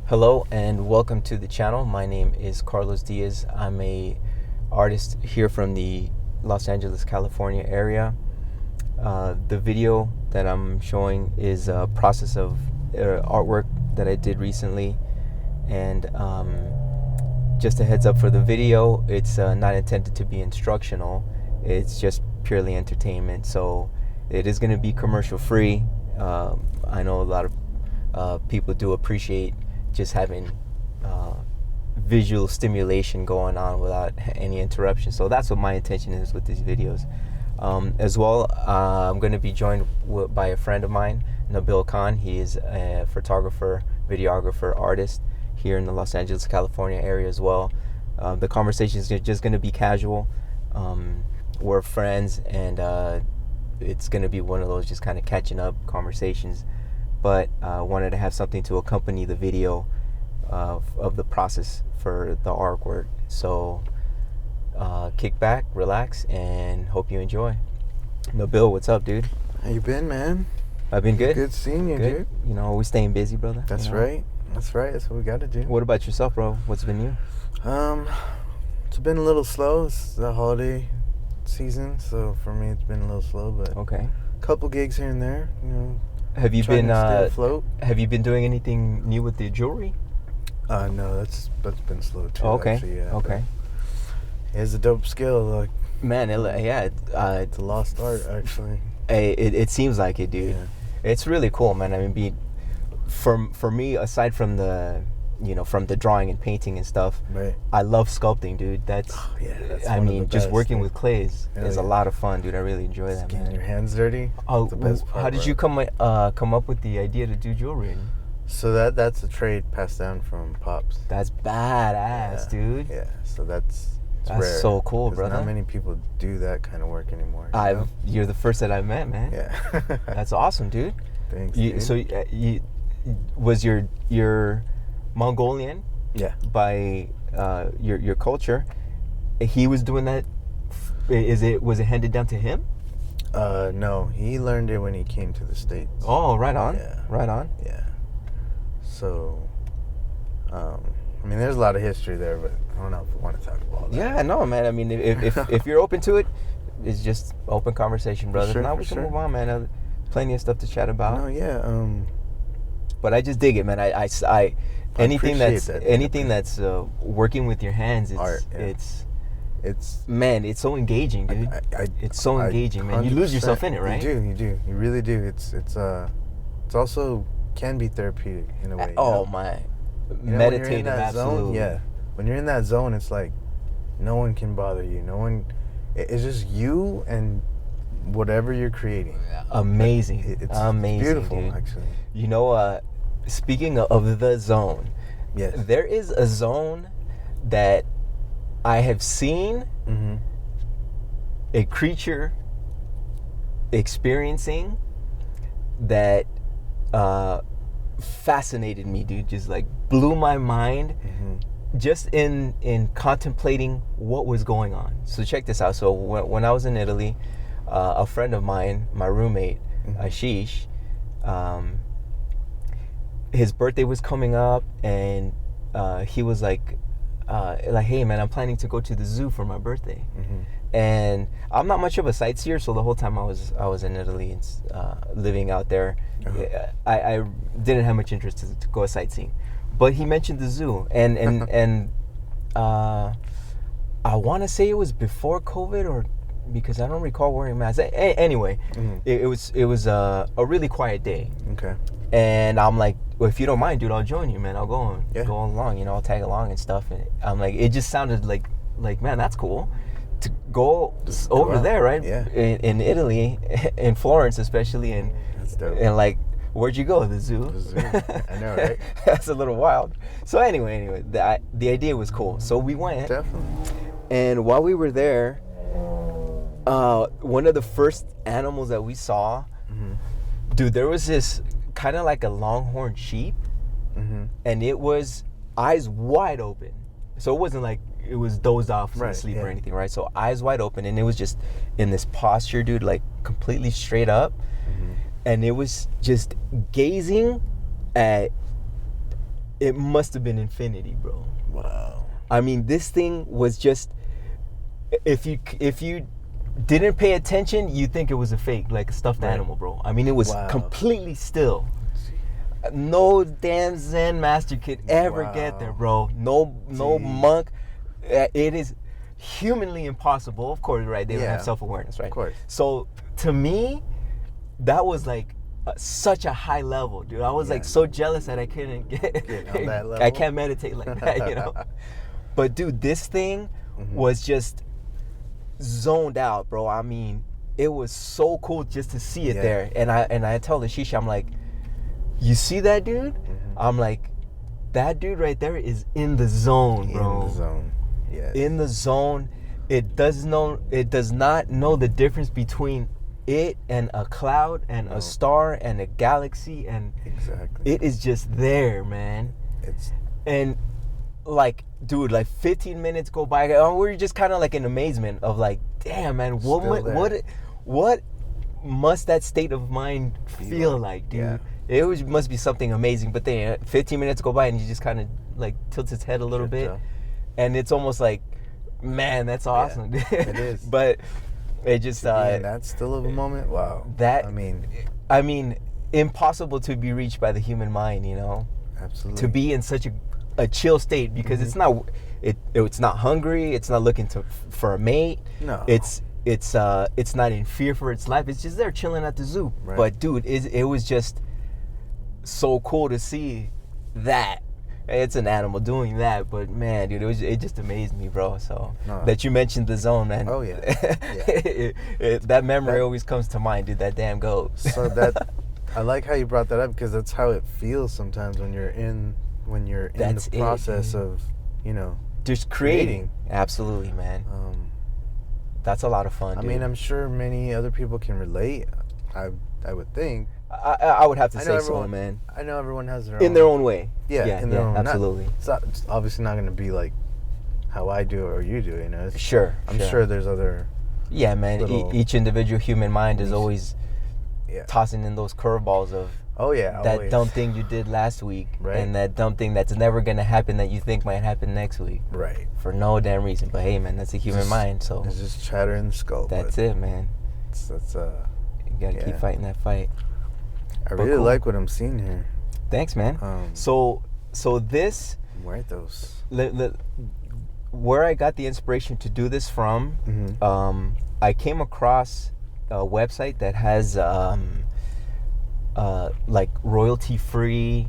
Hello and welcome to the channel. My name is Carlos Diaz. I'm a artist here from the Los Angeles, California area. The video that I'm showing is a process of artwork that I did recently, and just a heads up for the video, it's not intended to be instructional. It's just purely entertainment, so it is going to be commercial free. I know a lot of people do appreciate just having visual stimulation going on without any interruption. So that's what my intention is with these videos. As well, I'm going to be joined by a friend of mine, Nabil. He is a photographer, videographer, artist here in the Los Angeles, California area as well. The conversation is just going to be casual. We're friends, and it's going to be one of those just kind of catching up conversations. But I wanted to have something to accompany the video of the process for the artwork. So kick back, relax, and hope you enjoy. Nabil, what's up, dude? How you been, man? I've been good. Good seeing you, Good. dude. You know, always staying busy, brother. That's right. That's right. That's what we got to do. What about yourself, bro? What's been you? It's been a little slow. It's the holiday season, so for me, it's been a little slow. But Okay. a couple gigs here and there. You know. Have you trying been to stay afloat? Have you been doing anything new with the jewelry? No, that's been slow too. Okay. Actually, yeah. Okay. It's a dope skill. Like, Man, it's a lost art, actually. it seems like it, dude. Yeah. It's really cool, man. I mean, for me, aside from the drawing and painting and stuff, Right. I love sculpting, dude. That's I one of mean, the just best, working dude. with clays is a Yeah. lot of fun, dude. I really enjoy Just that, getting man. your hands dirty. Oh, the best part, how did bro. you come up with the idea to do jewelry? So that's a trade passed down from pops. That's badass, dude. Yeah. So that's rare, so cool, 'cause brother. Not many people do that kind of work anymore. You know? You're the first that I've met, man. Yeah. That's awesome, dude. Thanks. Dude. So you was your Mongolian Yeah. by your culture. He was doing that. Was it handed down to him? No, he learned it when he came to the States. Oh, right on. Yeah. Right on. Yeah. So, I mean, there's a lot of history there, but I don't know if we want to talk about all that. Yeah, no, man. I mean, if you're open to it, it's just open conversation, brother. Sure, Now for we can sure. move on, man. Plenty of stuff to chat about. No, yeah. But I just dig it, man. I anything appreciate anything that. that's working with your hands, Art, yeah. it's man, it's so engaging, dude. It's so engaging, man. You lose yourself in it, right? You do. You really do. It's also can be therapeutic in a way. Oh my, You know, when you're in meditative, that absolutely. zone, yeah. When you're in that zone, it's like no one can bother you. No one. It's just you and whatever you're creating. Amazing. It's amazing, beautiful, dude. actually. You know, speaking of the zone, Yes. there is a zone that I have seen Mm-hmm. a creature experiencing that fascinated me, dude. Just like blew my mind. Mm-hmm. Just in contemplating what was going on. So check this out. So when I was in Italy, a friend of mine, my roommate, Ashish, his birthday was coming up, and he was like, hey man, I'm planning to go to the zoo for my birthday. Mm-hmm. And I'm not much of a sightseer, so the whole time I was in Italy and living out there, I didn't have much interest to go sightseeing. But he mentioned the zoo, and I want to say it was before COVID, or because I don't recall wearing masks. Anyway, it was a really quiet day. Okay. And I'm like, well, if you don't mind, dude, I'll join you, man. I'll go along, I'll tag along and stuff. And I'm like, it just sounded like man, that's cool to go over there, right? Yeah. In Italy, in Florence especially, and That's dope. and like, where'd you go? The zoo. The zoo. I know, right? That's a little wild. So anyway, the idea was cool. So we went, Definitely. and while we were there, one of the first animals that we saw, dude, there was this kind of like a longhorn sheep, and it was eyes wide open. So it wasn't like it was dozed off asleep or anything, right? So eyes wide open, and it was just in this posture, dude, like completely straight up. And it was just gazing at it must have been infinity, bro. Wow. I mean, this thing was just, if you didn't pay attention, you think it was a fake, like a stuffed animal, bro. I mean, it was completely still. No damn Zen master could ever get there, bro. No monk. It is humanly impossible. Of course, right? They don't have self-awareness, right? Of course. So to me, that was like such a high level, dude. I was like so jealous that I couldn't get on that level. I can't meditate like that, you know. But dude, this thing was just zoned out, bro. I mean, it was so cool just to see it there. And I tell the Shisha, I'm like, you see that dude? I'm like, that dude right there is in the zone, bro. In the zone. Yes. In the zone. It does not know the difference between it and a cloud and a star and a galaxy, and it is just there, man. And like, dude, like 15 minutes go by, we're just kind of like in amazement of like, damn, man, what must that state of mind feel like, dude? It must be something amazing. But then 15 minutes go by and he just kind of like tilts his head a little bit, and it's almost like, man, that's awesome. It is. But it just that's still of a moment. Wow. That I mean, impossible to be reached by the human mind, you know. Absolutely. To be in such a chill state, because it's not hungry, it's not looking for a mate. No. It's not in fear for its life. It's just there chilling at the zoo. Right. But dude, it was just so cool to see that. It's an animal doing that, but man, dude, it just amazed me, bro. So that you mentioned the zone, man. Oh yeah. That memory always comes to mind, dude. That damn goat. So I like how you brought that up, because that's how it feels sometimes when you're in the process of, you know, just creating. Absolutely, man. That's a lot of fun, dude. I mean, I'm sure many other people can relate. I would think. I would have to say so, man. I know everyone has their in their own way. Yeah, in their own. Absolutely. It's obviously not going to be like how I do or you do, you know. I'm sure. sure there's other. Yeah, man. Each individual human mind is always tossing in those curveballs of. Oh yeah, that always. dumb thing you did last week, right. And that dumb thing that's never gonna happen that you think might happen next week, right? For no damn reason. But hey, man, that's a human mind. So it's just chatter in the skull. That's it, man. You gotta keep fighting that fight. I really like what I'm seeing here. Thanks, man. So this. Muertos. Where I got the inspiration to do this from, I came across a website that has like royalty-free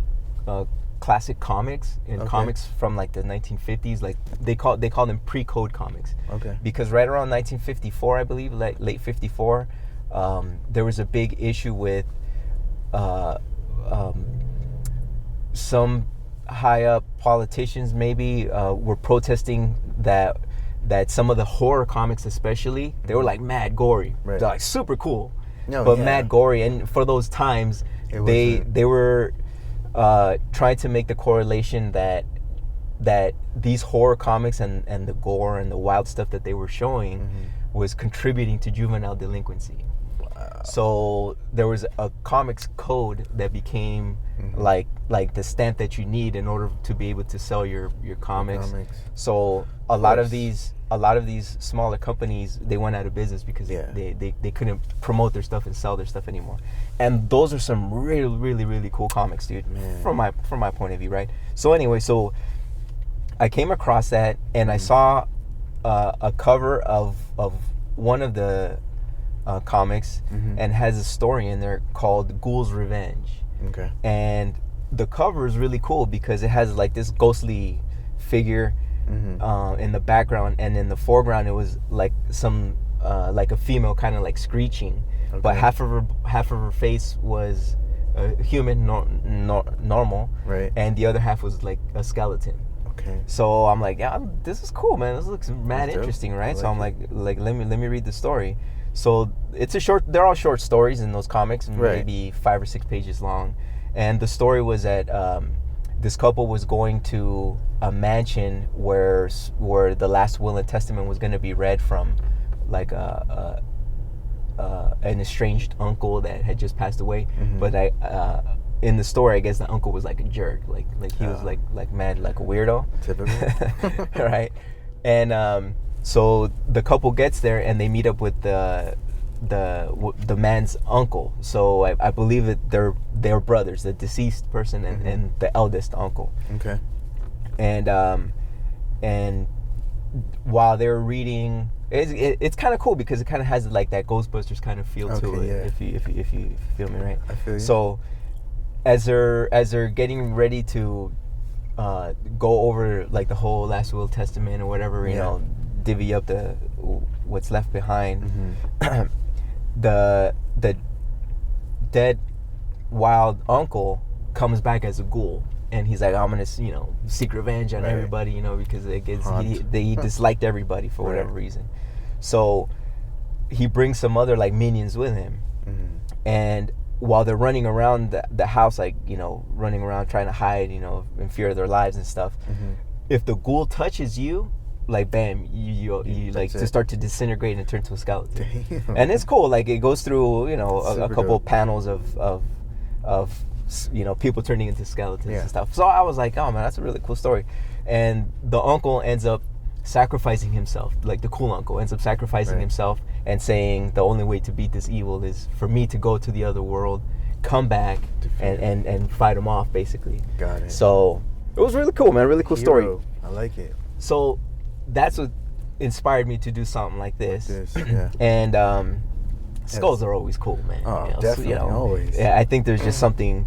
classic comics and comics from like the 1950s. Like they call them pre-code comics. Okay. Because right around 1954, I believe, like late 54, there was a big issue with some high-up politicians maybe were protesting that some of the horror comics, especially, they were like mad gory. Right. They're like super cool. But mad gory, and for those times, they were trying to make the correlation that these horror comics and the gore and the wild stuff that they were showing was contributing to juvenile delinquency. Wow. So there was a comics code that became like the stamp that you need in order to be able to sell your comics. So a lot of these smaller companies, they went out of business because they couldn't promote their stuff and sell their stuff anymore. And those are some really, really, really cool comics, dude. Man. From my point of view, right? So anyway, so I came across that and I saw a cover of one of the comics and has a story in there called Ghoul's Revenge. Okay. And the cover is really cool because it has like this ghostly figure in the background, and in the foreground it was like some like a female kind of like screeching, but half of her face was human, normal, right, and the other half was like a skeleton. Okay. So I'm like, yeah, this is cool, man. This looks mad interesting, right? So I'm like let me read the story. So they're all short stories in those comics, maybe 5 or 6 pages long, and the story was that this couple was going to a mansion where the last will and testament was going to be read from, like an estranged uncle that had just passed away. But in the story, I guess the uncle was like a jerk, like he was like mad, like a weirdo. Typical. Right? And so the couple gets there and they meet up with the man's uncle. So I believe that they're brothers, the deceased person and the eldest uncle. Okay. And while they're reading, it's kind of cool because it kind of has like that Ghostbusters kind of feel to it. Yeah. If you feel me, right? I feel you. So as they're getting ready to go over like the whole Last Will Testament or whatever, you know, divvy up what's left behind. The dead wild uncle comes back as a ghoul, and he's like, I'm gonna seek revenge on everybody, because he disliked everybody for whatever reason. So he brings some other like minions with him, and while they're running around the house, like running around trying to hide, in fear of their lives and stuff, if the ghoul touches you, like bam, you like just start to disintegrate and turn to a skeleton. Damn. And it's cool. Like it goes through a couple panels of people turning into skeletons and stuff. So I was like, oh man, that's a really cool story. And the uncle ends up sacrificing himself. Like the cool uncle ends up sacrificing himself and saying the only way to beat this evil is for me to go to the other world, come back and fight him off, basically. Got it. So it was really cool, man. Really cool story. I like it. So that's what inspired me to do something like this. And skulls are always cool, man. Oh, definitely, always. Yeah, I think there's just something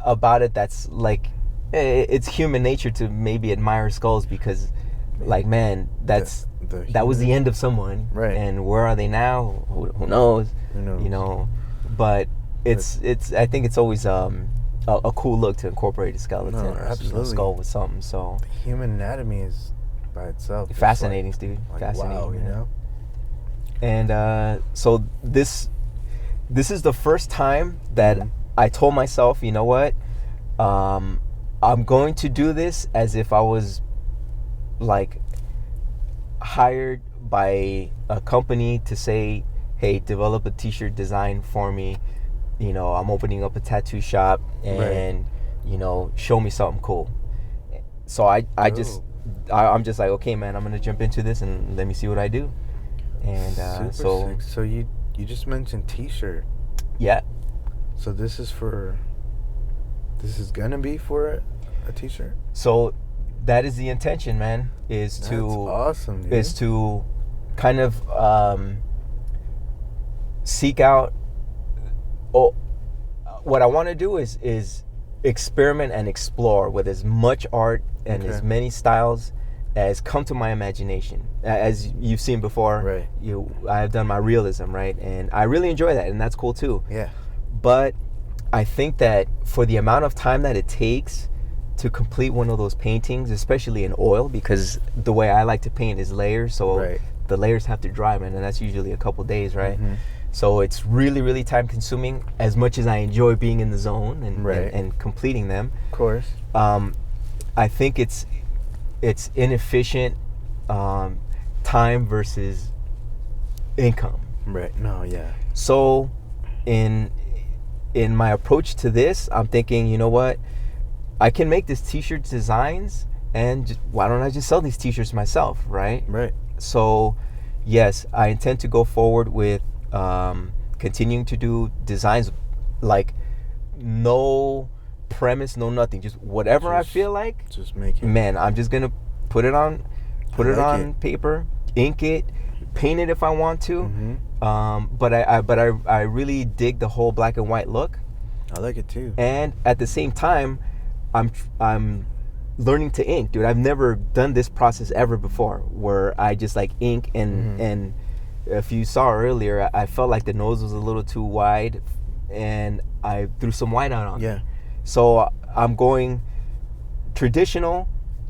about it that's like, it's human nature to maybe admire skulls because, like, man, that was the end of someone, right? And where are they now? Who knows? Who knows? But it's I think it's always a cool look to incorporate a skeleton or a skull with something. So the human anatomy is by itself fascinating, dude. Fascinating, wow, And so this is the first time that I told myself, you know what, I'm going to do this as if I was like hired by a company to say, hey, develop a t-shirt design for me. I'm opening up a tattoo shop and show me something cool. So I'm just like, okay, man, I'm gonna jump into this and let me see what I do. And so sick. So you just mentioned t-shirt. Yeah. So this is gonna be for a t-shirt. So that is the intention, man. That's awesome, dude. Is to kind of seek out. What I want to do is experiment and explore with as much art and as many styles as come to my imagination. As you've seen before, I've done my realism, right? And I really enjoy that, and that's cool too. Yeah. But I think that for the amount of time that it takes to complete one of those paintings, especially in oil, because the way I like to paint is layers, so the layers have to dry, man, and that's usually a couple days, right? So it's really, really time consuming. As much as I enjoy being in the zone and completing them, of course, I think it's inefficient time versus income. Right. No. Yeah. So in my approach to this, I'm thinking, you know what, I can make this t-shirt designs, and why don't I just sell these t-shirts myself, right? Right. So yes, I intend to go forward with continuing to do designs, like no premise, no nothing, just whatever I feel like, just make it. Man, I'm just gonna put it on paper, ink it, paint it if I want to. But I really dig the whole black and white look. I like it too. And at the same time, I'm learning to ink, dude. I've never done this process ever before, where I just like ink and if you saw earlier, I felt like the nose was a little too wide, and I threw some white out on it. So I'm going traditional,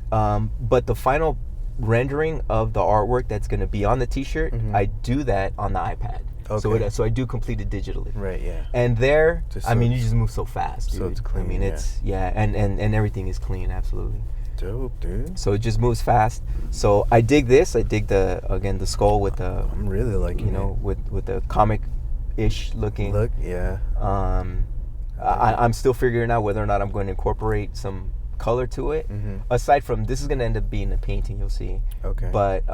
but the final rendering of the artwork that's going to be on the t-shirt, I do that on the iPad. Okay. So I do complete it digitally. Right, yeah. And there, you just move so fast, dude. So it's clean. I mean, it's, and everything is clean, absolutely. Dope, dude. So it just moves fast. So I dig this. I dig the skull with the, I'm really liking it. With the comic-ish looking. Look, yeah. I'm still figuring out whether or not I'm going to incorporate some color to it. Aside from, this is going to end up being a painting, you'll see. Okay. But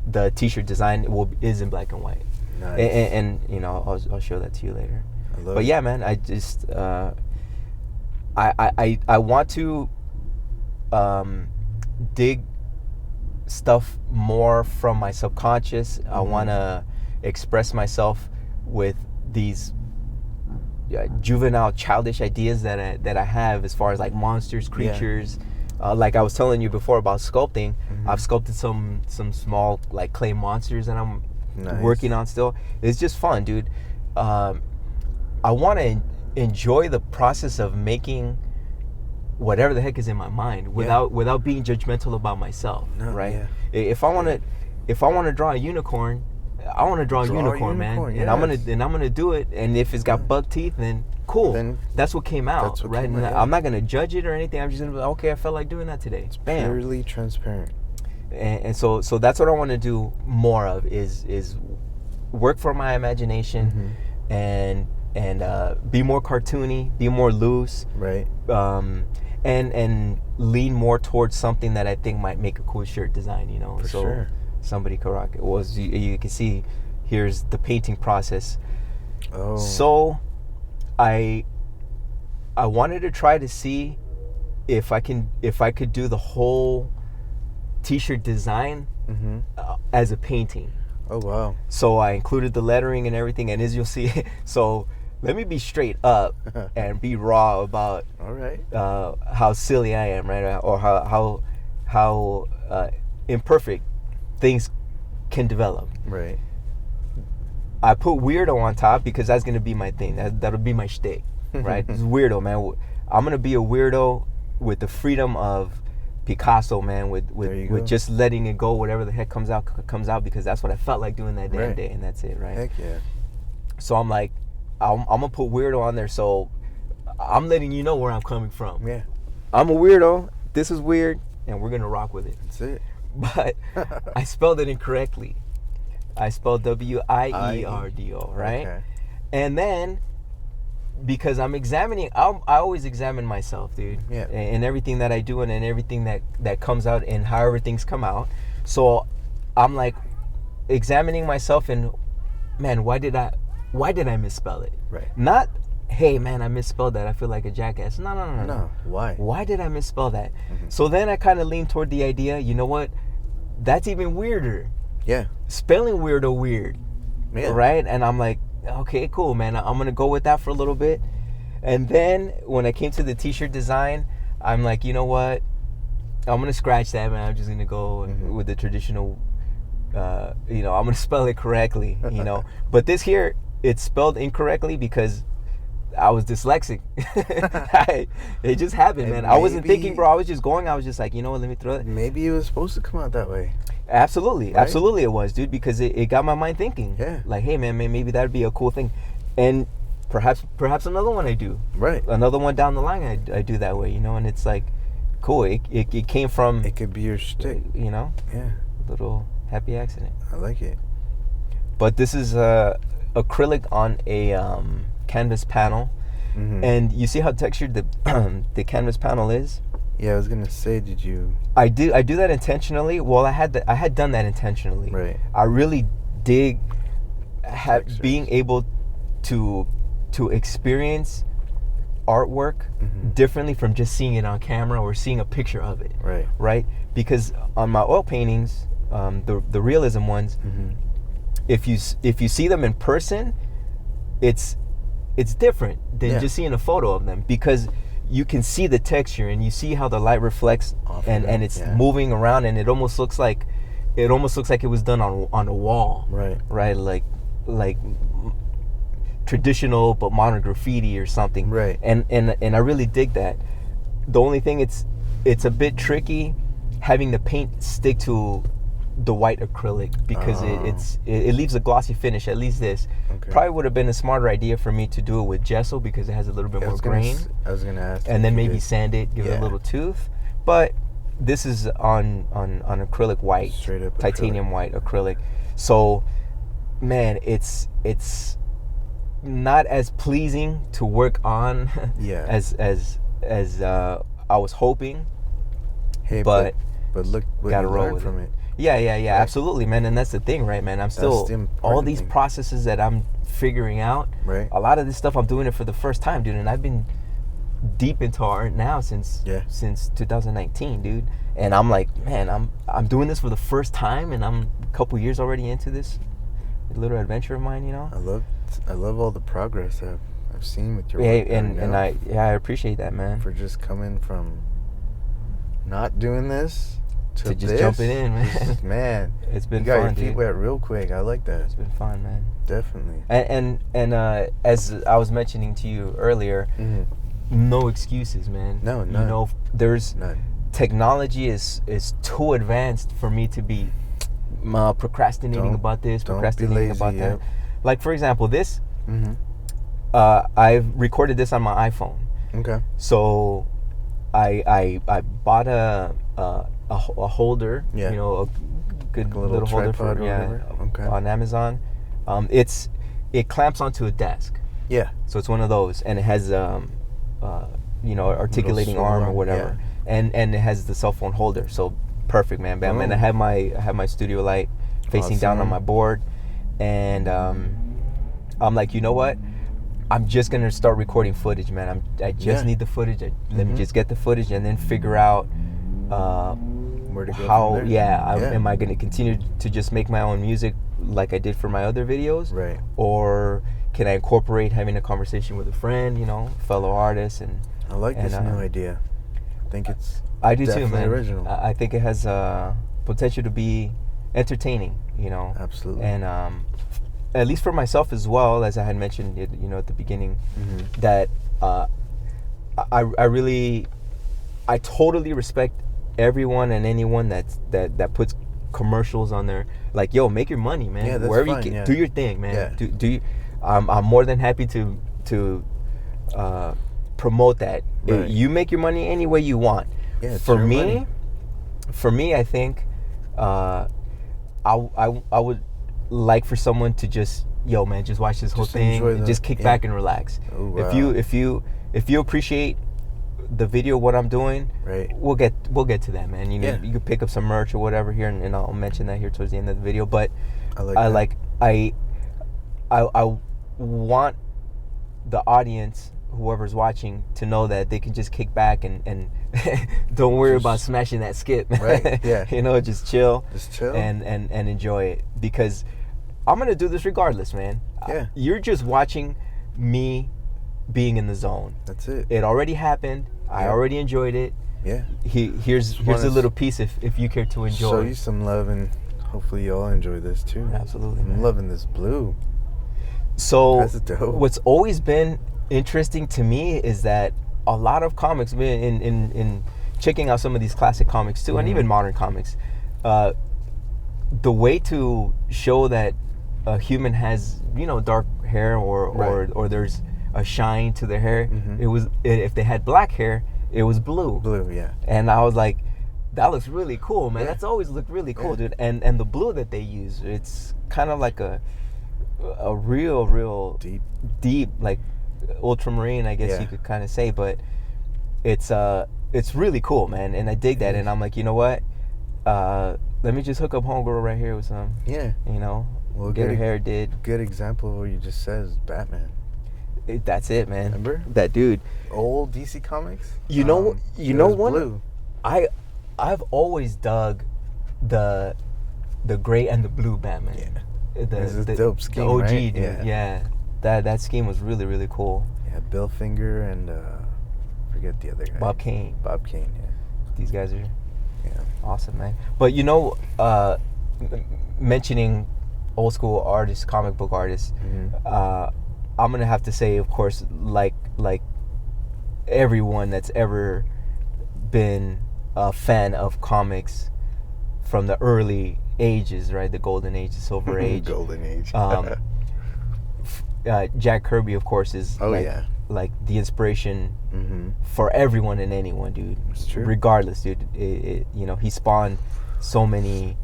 the t-shirt design is in black and white. Nice. And you know, I'll show that to you later. But yeah, man, I just I want to dig stuff more from my subconscious. I want to express myself with these juvenile, childish ideas that I have as far as like monsters, creatures. Like I was telling you before about sculpting, I've sculpted some small like clay monsters that I'm working on still. It's just fun, dude. I want to enjoy the process of making whatever the heck is in my mind without being judgmental about myself, right? If I want to draw a unicorn, I want to draw a unicorn, man. Yes. And I'm gonna do it. And if it's got buck teeth, then cool. Then that's what came out, right? And I'm not gonna judge it or anything. I'm just gonna be like, okay, I felt like doing that today. It's bam. purely transparent. And so that's what I want to do more of is work for my imagination and be more cartoony, be more loose, right? And lean more towards something that I think might make a cool shirt design, you know. For sure. Somebody could rock it. Well, you can see, here's the painting process. Oh. So, I wanted to try to see if I could do the whole t-shirt design as a painting. Oh wow. So I included the lettering and everything, and as you'll see, so let me be straight up and be raw about how silly I am, right? Or how imperfect things can develop. Right. I put weirdo on top because that's gonna be my thing. That'll be my shtick, right? It's weirdo, man. I'm gonna be a weirdo with the freedom of Picasso, man. With just letting it go, whatever the heck comes out, because that's what I felt like doing that damn day, and that's it, right? Heck yeah. So I'm like, I'm gonna put weirdo on there, so I'm letting you know where I'm coming from. Yeah. I'm a weirdo. This is weird, and we're gonna rock with it. That's it. But I spelled it incorrectly. I spelled W-I-E-R-D-O, right? Okay. And then, because I'm examining, I always examine myself, dude. Yeah. And everything that I do and everything that comes out and however things come out. So I'm like examining myself and, man, why did I misspell it? Right. Not, hey, man, I misspelled that. I feel like a jackass. No. Why? Why did I misspell that? So then I kind of leaned toward the idea, you know what? That's even weirder. Yeah. Spelling weirdo weird. Yeah. Right? And I'm like, okay, cool, man. I'm going to go with that for a little bit. And then when I came to the t-shirt design, I'm like, you know what? I'm going to scratch that, man. I'm just going to go with the traditional, I'm going to spell it correctly, you know. But this here, it's spelled incorrectly because I was dyslexic. It just happened, man. I wasn't thinking, bro. I was just going. I was just like, you know what? Let me throw it. Maybe it was supposed to come out that way. Absolutely. Right? Absolutely it was, dude, because it got my mind thinking. Yeah. Like, hey, man, maybe that'd be a cool thing. And perhaps another one I do. Right. Another one down the line I do that way, you know, and it's like, cool. It came from... It could be your shtick. You know? Yeah. A little happy accident. I like it. But this is acrylic on a canvas panel. And you see how textured the canvas panel is? Yeah, I was gonna say, did you? I do that intentionally. Well, I had done that intentionally. Right. I really dig being able to experience artwork differently from just seeing it on camera or seeing a picture of it. Right. Right. Because on my oil paintings, the realism ones, if you see them in person, it's different than just seeing a photo of them, because you can see the texture and you see how the light reflects and it's moving around, and it almost looks like it was done on a wall. Right, like traditional but modern graffiti or something. Right. And I really dig that. The only thing, it's a bit tricky having the paint stick to the white acrylic, because it leaves a glossy finish. At least this probably would have been a smarter idea for me to do it with gesso, because it has a little bit more grain. I was gonna ask. And then maybe sand it, give it a little tooth. But this is on acrylic white, straight up titanium white acrylic. So, man, it's not as pleasing to work on Yeah. as I was hoping. Hey, but look what gotta you roll learned with from it. it. Yeah, Right. absolutely, man. And that's the thing, right, man? I'm still the important all these thing. processes that I'm figuring out. Right. A lot of this stuff I'm doing it for the first time, dude. And I've been deep into art now since 2019, dude. And I'm like, man, I'm doing this for the first time, and I'm a couple years already into this little adventure of mine, you know. I love all the progress I've seen with your work. work. And I appreciate that, man. For just coming from not doing this to just this, jumping in, man. Man, it's been you got fun, your feet dude. wet real quick. I like that. It's been fun, man. Definitely. And as I was mentioning to you earlier, no excuses, man. No, none. You know, there's none. Technology is too advanced for me to be procrastinating about this, procrastinating about that. Like, for example, this. I've recorded this on my iPhone. Okay. So I bought a holder, Yeah. you know, a good little holder for on Amazon. It clamps onto a desk. Yeah. So it's one of those, and it has you know, articulating arm or whatever, and it has the cell phone holder. So perfect, man. Bam. And I have my studio light facing down on my board, and I'm like, you know what? I'm just gonna start recording footage, man. I just need the footage. Let me just get the footage and then figure out where to go how. from there. Am I gonna continue to just make my own music like I did for my other videos, right? Or can I incorporate having a conversation with a friend, you know, fellow artist? And I like this new idea. I think it's I do too, man. Original. I think it has potential to be entertaining, you know. Absolutely. And at least for myself as well, as I had mentioned, you know, at the beginning, that I totally respect everyone and anyone that puts commercials on there. Like, yo, make your money, man. Yeah, that's wherever fine, you can, do your thing, man. Yeah. Do you? I'm more than happy to promote that. Right. You make your money any way you want. Yeah, it's for your me, money. For me, I think I would like for someone to just, yo, man, just watch this whole thing and just kick back and relax. Oh, wow. If you appreciate the video, what I'm doing, right, we'll get to that, man. You know, you can pick up some merch or whatever here, and I'll mention that here towards the end of the video. But I want the audience, whoever's watching, to know that they can just kick back and don't worry about smashing that skip. Right. Yeah. You know, just chill. Just chill. And enjoy it, because I'm gonna do this regardless, man. Yeah. You're just watching me being in the zone. That's it. It already happened. I already enjoyed it. Yeah. Here's a little piece if you care to enjoy. Show you some love, and hopefully y'all enjoy this too. Absolutely, I'm loving this blue. So that's dope. What's always been interesting to me is that a lot of comics, in checking out some of these classic comics too, and even modern comics, the way to show that a human has, you know, dark hair or there's a shine to their hair, it was, if they had black hair, it was blue. Blue, yeah. And I was like, that looks really cool, man. That's always looked really cool, dude. And the blue that they use, it's kind of like a real deep, like ultramarine, I guess you could kind of say. But it's really cool, man. And I dig that. And I'm like, you know what? Let me just hook up homegirl right here with some. Yeah. You know, get her hair did. Good example of what you just said is Batman. That's it, man. Remember that dude? Old DC Comics. You know what? Blue. I've always dug the gray and the blue Batman. Yeah. The dope scheme, the OG, right? dude. Yeah. That scheme was really, really cool. Yeah, Bill Finger and forget the other guy. Bob Kane. Yeah. These guys are awesome, man. But you know, mentioning old school artists, comic book artists, I'm gonna have to say, of course, like everyone that's ever been a fan of comics from the early ages, right? The golden age, the silver age. Golden age. Jack Kirby, of course, is like the inspiration for everyone and anyone, dude. It's true. Regardless, dude. You know, he spawned so many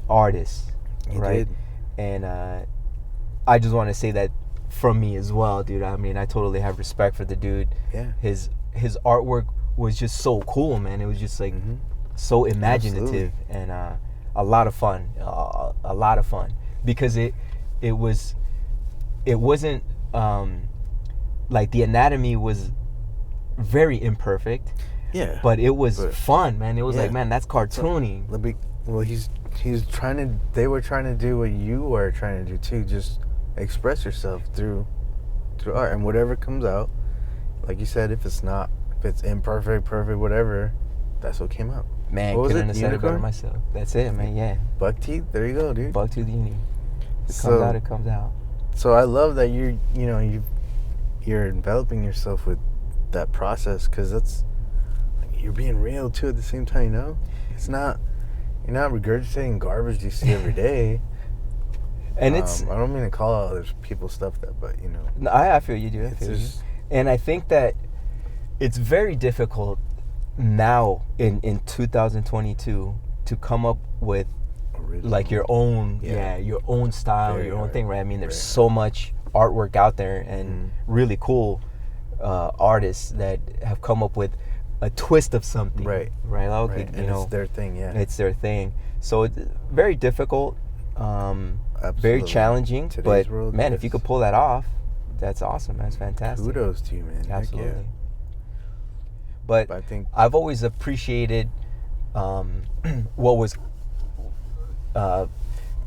artists, he right? did. And I just want to say that from me as well, dude. I mean, I totally have respect for the dude. Yeah. His artwork was just so cool, man. It was just like so imaginative. Absolutely. And a lot of fun. A lot of fun because it wasn't like the anatomy was very imperfect. Yeah. But it was fun, man. It was like, man, that's cartoony. Well, he's trying to. They were trying to do what you were trying to do too. Just express yourself through art, and whatever comes out. Like you said, if it's imperfect, perfect, whatever, that's what came out. Man, couldn't have said it better myself. That's it, man. Yeah. Buck teeth. There you go, dude. Buck tooth uni. It comes out. It comes out. So I love that you're enveloping yourself with that process, because that's, you're being real too at the same time. You know, it's not, you're not regurgitating garbage you see every day. And it's, I don't mean to call out other people's stuff but you know. No, I feel you, dude. I feel you. And I think that it's very difficult now in 2022 to come up with like your own your own style, very your own thing, right? I mean, there's so much artwork out there and really cool artists that have come up with a twist of something, right? Okay, you know, it's their thing. It's their thing. So it's very difficult, very challenging. Today's world, man, if you could pull that off, that's awesome. That's fantastic. Kudos to you, man. Absolutely. Yeah. But I think I've always appreciated what was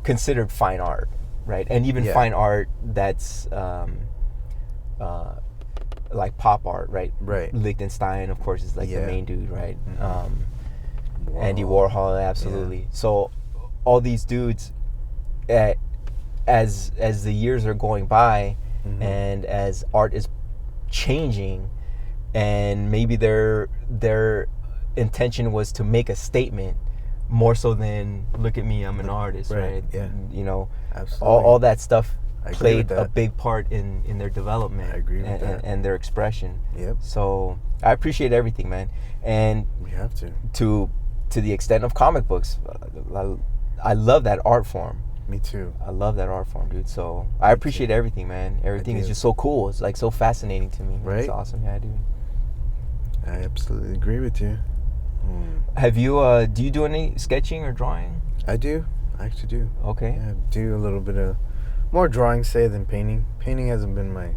considered fine art, right? And even fine art that's like pop art, right? Lichtenstein, of course, is like the main dude, right? Andy Warhol, absolutely. Yeah. So all these dudes, as the years are going by, and as art is changing, and maybe their intention was to make a statement more so than look at me, I'm an artist, right? Yeah. You know, absolutely. All that stuff played a big part in their development. I agree with that. And their expression. Yep. So I appreciate everything, man. And we have to the extent of comic books, I love that art form. Me too. I love that art form, dude. So I appreciate everything, man. Everything is just so cool. It's like so fascinating to me. Right. It's awesome. Yeah, dude. I absolutely agree with you. Have you do you do any sketching or drawing? I do. I actually do. Okay. Yeah, I do a little bit of more drawing, say, than painting. Painting hasn't been my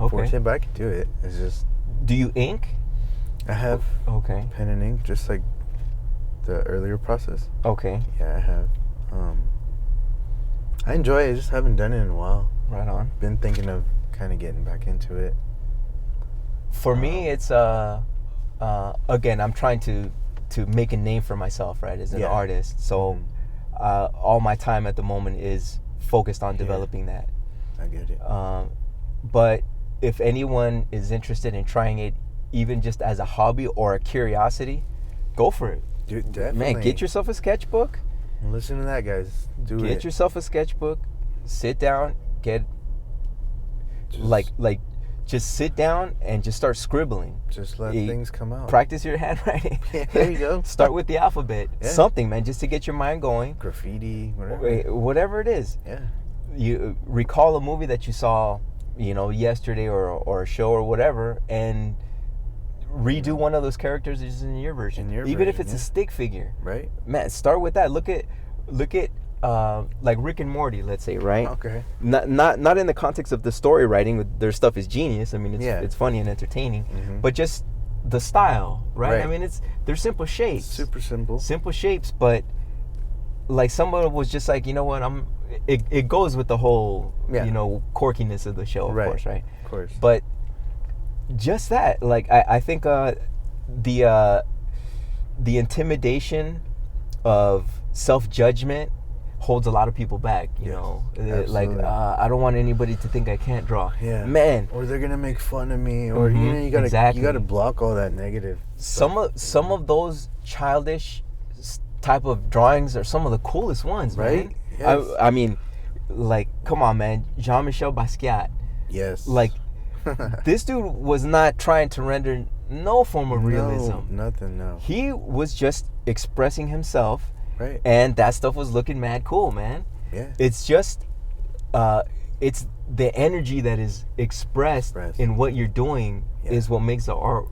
forte, but I can do it. It's just. Do you ink? I have. Okay. Pen and ink, just like the earlier process. Okay. Yeah, I have. I enjoy it. I just haven't done it in a while. Right on. Been thinking of kind of getting back into it. For me, it's again, I'm trying to make a name for myself, right, as an artist. So all my time at the moment is focused on developing that. I get it. But if anyone is interested in trying it, even just as a hobby or a curiosity, go for it. Dude, definitely. Man, get yourself a sketchbook. Listen to that, guys. Get yourself a sketchbook. Sit down. Just sit down and just start scribbling. Just let things come out. Practice your handwriting. Yeah, there you go. Start with the alphabet. Yeah. Something, man, just to get your mind going. Graffiti, whatever. Whatever it is. Yeah. You recall a movie that you saw, yesterday or a show or whatever, and redo one of those characters just in your version. Even if it's a stick figure. Right. Man, start with that. Look at like Rick and Morty, let's say, right? Okay. Not in the context of the story writing. Their stuff is genius. I mean, it's funny and entertaining, but just the style, right? I mean, they're simple shapes. Super simple. Simple shapes, but like someone was just like, you know what? It goes with the whole, quirkiness of the show, of course, right? Of course. But just that, like, I think the intimidation of self-judgment holds a lot lot of people back, you know. Like, I don't want anybody to think I can't draw. Yeah. Man. Or they're gonna make fun of me, or you gotta block all that negative. Some of those childish type of drawings are some of the coolest ones, right? Man. Yes. I mean, like, come on, man, Jean-Michel Basquiat. Yes. Like, this dude was not trying to render no form of realism. Nothing. No. He was just expressing himself. Right. And that stuff was looking mad cool, man. Yeah. It's just, it's the energy that is expressed in what you're doing is what makes the art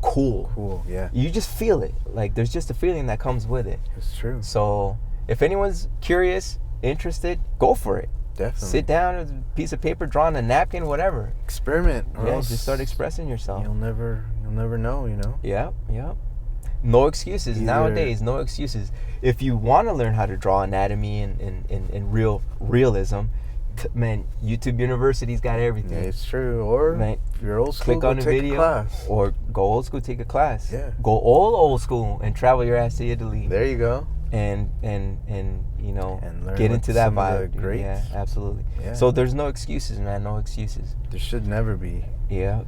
cool. Cool, yeah. You just feel it. Like, there's just a feeling that comes with it. It's true. So if anyone's curious, interested, go for it. Definitely. Sit down with a piece of paper, draw on a napkin, whatever. Experiment. Or else just start expressing yourself. You'll never know, you know? Yep. No excuses. Nowadays, no excuses. If you want to learn how to draw anatomy and realism, man, YouTube University's got everything. Yeah, it's true. Or man, if you're old school, click on the video, class. or go old school, take a class. Yeah. Go old school and travel your ass to Italy. There you go. And you know, and get into that vibe. Great. Yeah, absolutely. Yeah. So there's no excuses, man. No excuses. There should never be. Yeah.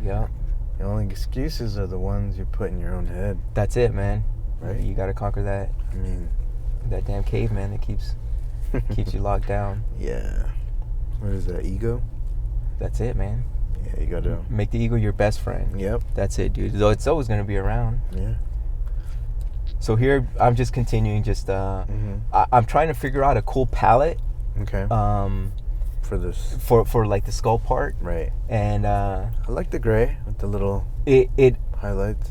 The only excuses are the ones you put in your own head. That's it, man. Right. You got to conquer that. I mean, that damn caveman that keeps you locked down. Yeah. What is that, ego? That's it, man. Yeah, you gotta make the ego your best friend. Yep. That's it, dude. Though it's always gonna be around. Yeah. So here I'm just continuing. I'm trying to figure out a cool palette. Okay. For this. For like the skull part. Right. And I like the gray with the little it highlights.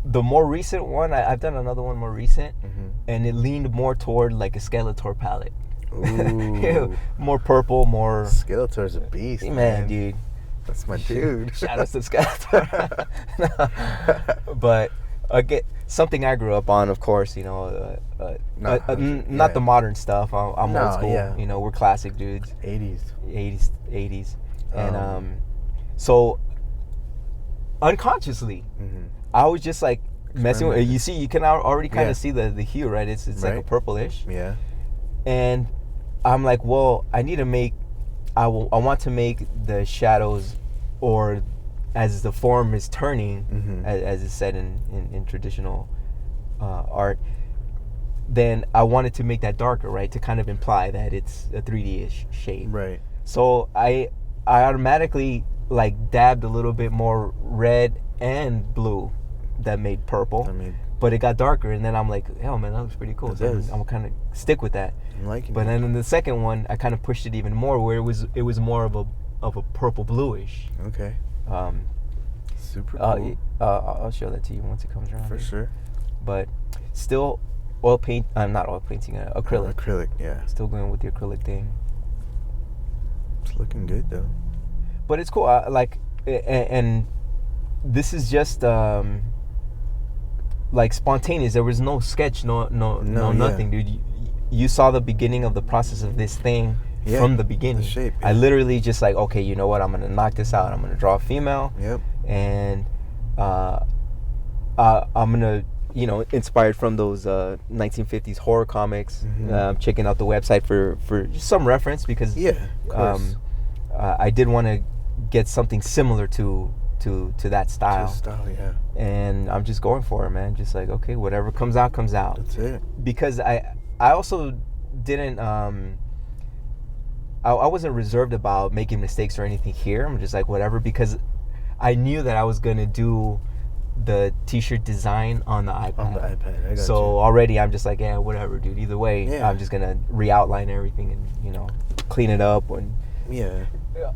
The more recent one, I've done another one more recent, and it leaned more toward like a Skeletor palette. Ooh. More purple, more. Skeletor's a beast, man, dude. That's my dude. Shout out to Skeletor. But again, something I grew up on, of course. You know, not the modern stuff. I'm old school. Yeah. You know, we're classic dudes. 80s, and so unconsciously, I was just like messing with. You see, you can already kind of see the hue, right? It's like a purplish. Yeah. And I'm like, well, I need to make. I want to make the shadows, or as the form is turning, as is said in traditional art. Then I wanted to make that darker, right, to kind of imply that it's a 3D-ish shade. Right. So I automatically like dabbed a little bit more red and blue that made purple. But it got darker, and then I'm like, hell, man, that looks pretty cool. So I'm gonna kind of stick with that. I'm liking but then in the second one, I kind of pushed it even more, where it was more of a purple bluish. Okay. Super cool. I'll show that to you once it comes around. For sure. But still, oil paint. Not oil painting. Acrylic. Acrylic, yeah. Still going with the acrylic thing. It's looking good though. But it's cool. And this is just like spontaneous. There was no sketch, no nothing, dude. You saw the beginning of the process of this thing from the beginning. The shape. Yeah. I literally just like, okay, you know what? I'm gonna knock this out. I'm gonna draw a female. Yep. And I'm gonna, inspired from those 1950s horror comics. Checking out the website for just some reference because I did want to get something similar to that style. Yeah. And I'm just going for it, man. Just like, okay, whatever comes out, comes out. That's it. Because I also didn't I wasn't reserved about making mistakes or anything here. I'm just like, whatever, because I knew that I was gonna do the t-shirt design on the iPad. I got so you. Already I'm just like, yeah, whatever, dude. Either way, I'm just gonna re-outline everything and clean it up. And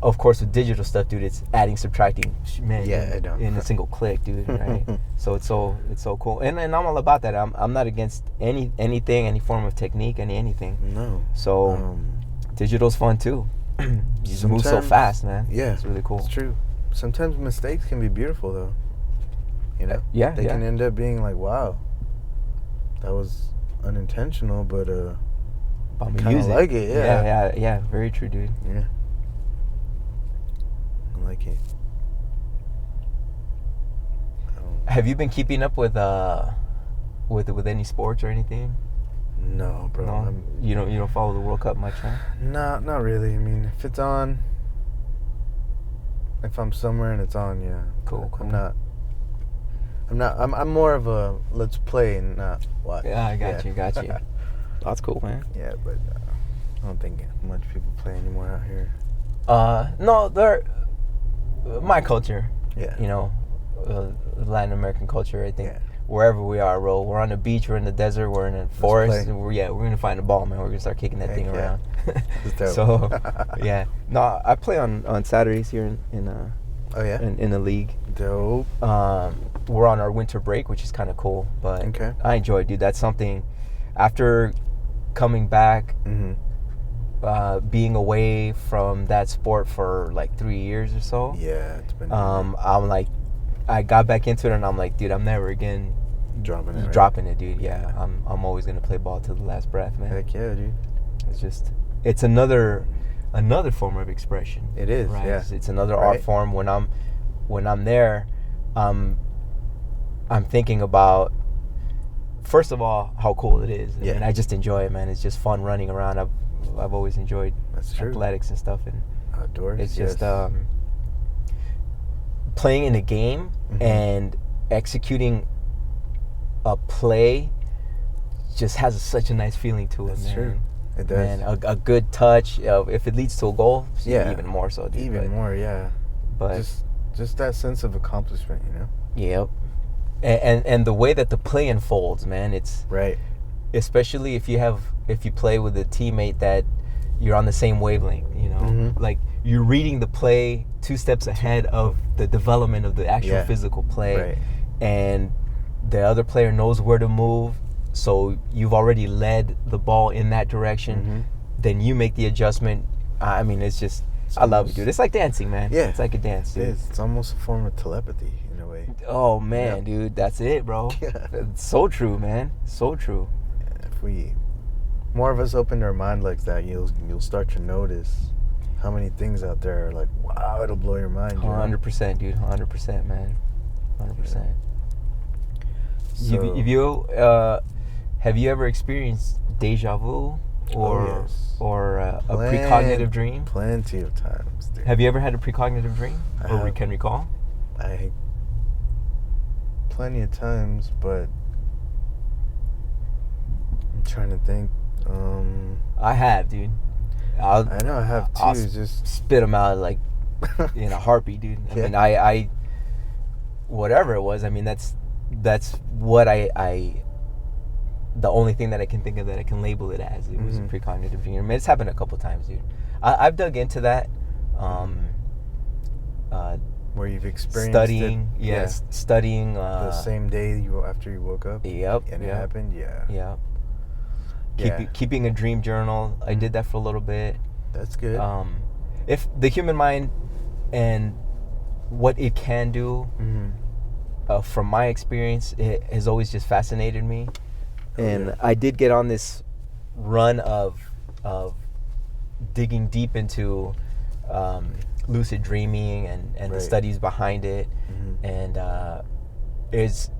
of course, with digital stuff, dude, it's adding, subtracting, man. I know. In a single click, dude. Right? So it's so cool, and I'm all about that. I'm not against anything, any form of technique, anything. No. So digital's fun too. You just move so fast, man. Yeah, it's really cool. It's true. Sometimes mistakes can be beautiful, though. They can end up being like, wow, that was unintentional, but I kind of like it. Yeah. Very true, dude. Yeah. I like it. Have you been keeping up with any sports or anything? No, bro. No? You don't follow the World Cup much, huh? No, not really. I mean, if it's on, if I'm somewhere and it's on, yeah. Cool. I'm more of a let's play and not watch. Yeah, I got you. That's cool, man. Yeah, but I don't think much people play anymore out here. No, they're my culture. Yeah. Latin American culture, I think. Yeah. wherever we are, bro. We're on the beach, we're in the desert, we're in a forest, play. and we're gonna find a ball, man. We're gonna start kicking that Heck thing yeah. around. That's dope. So, yeah. No, I play on Saturdays here in Oh yeah. in a league. Dope. We're on our winter break, which is kind of cool, but Okay. I enjoy it, dude. That's something. After coming back, being away from that sport for like 3 years or so, Yeah, it's been. I'm like, I got back into it, and I'm like, dude, I'm never again dropping it. Right? dropping it, dude. Yeah, I'm always gonna play ball till the last breath, man. Heck yeah, dude. It's another form of expression. It is, right? yeah. It's another art form. When I'm there, I'm thinking about, first of all, how cool it is. Yeah. And I just enjoy it, man. It's just fun running around. I've always enjoyed athletics and stuff, and outdoors. it's just playing in a game and executing a play just has such a nice feeling to it, That's man. true. It does. Man, a good touch. If it leads to a goal, even more so, dude. Even more, yeah. But just that sense of accomplishment, you know. Yep. And the way that the play unfolds, man, it's right. Especially if you play with a teammate that you're on the same wavelength, you know, like you're reading the play 2 steps ahead of the development of the actual physical play, right. And the other player knows where to move. So you've already led the ball in that direction. Then you make the adjustment. I mean, I love it, dude. It's like dancing, man. Yeah. It's like a dance, dude. It is. It's almost a form of telepathy in a way. Oh, man, dude. That's it, bro. Yeah. It's so true, man. So true. If more of us opened our mind like that, you'll start to notice how many things out there are like, wow, it'll blow your mind. 100%, dude. 100%, man. 100%. So, have you ever experienced deja vu or a precognitive dream? Plenty of times, dude. Have you ever had a precognitive dream or can recall? Plenty of times, but I'm trying to think. I have, dude. I know I have too. I'll just spit them out like in a heartbeat, dude. I mean, I whatever it was. I mean, that's what the only thing that I can think of that I can label it as. It was a precognitive dream. I mean, it's happened a couple times, dude. I've dug into that. Where you've experienced studying, it, studying the same day after you woke up. Yep. And it happened. Yeah. Keeping a dream journal. I did that for a little bit. That's good. If the human mind and what it can do, from my experience, it has always just fascinated me. I did get on this run of digging deep into lucid dreaming and the studies behind it, and it's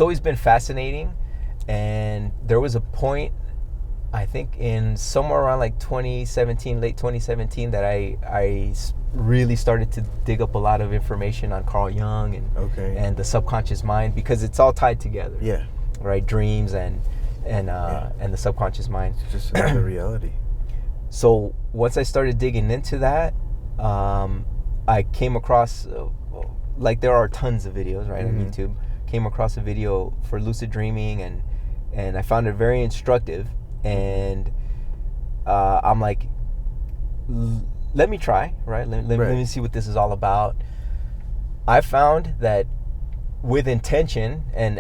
always been fascinating. And there was a point, I think in somewhere around like 2017, late 2017, that I really started to dig up a lot of information on Carl Jung and the subconscious mind, because it's all tied together. Yeah. Right, dreams and the subconscious mind. It's just another reality. So once I started digging into that, I came across like there are tons of videos on YouTube. Came across a video for lucid dreaming and I found it very instructive. And I'm like, let me try, right? Let me see what this is all about. I found that with intention, and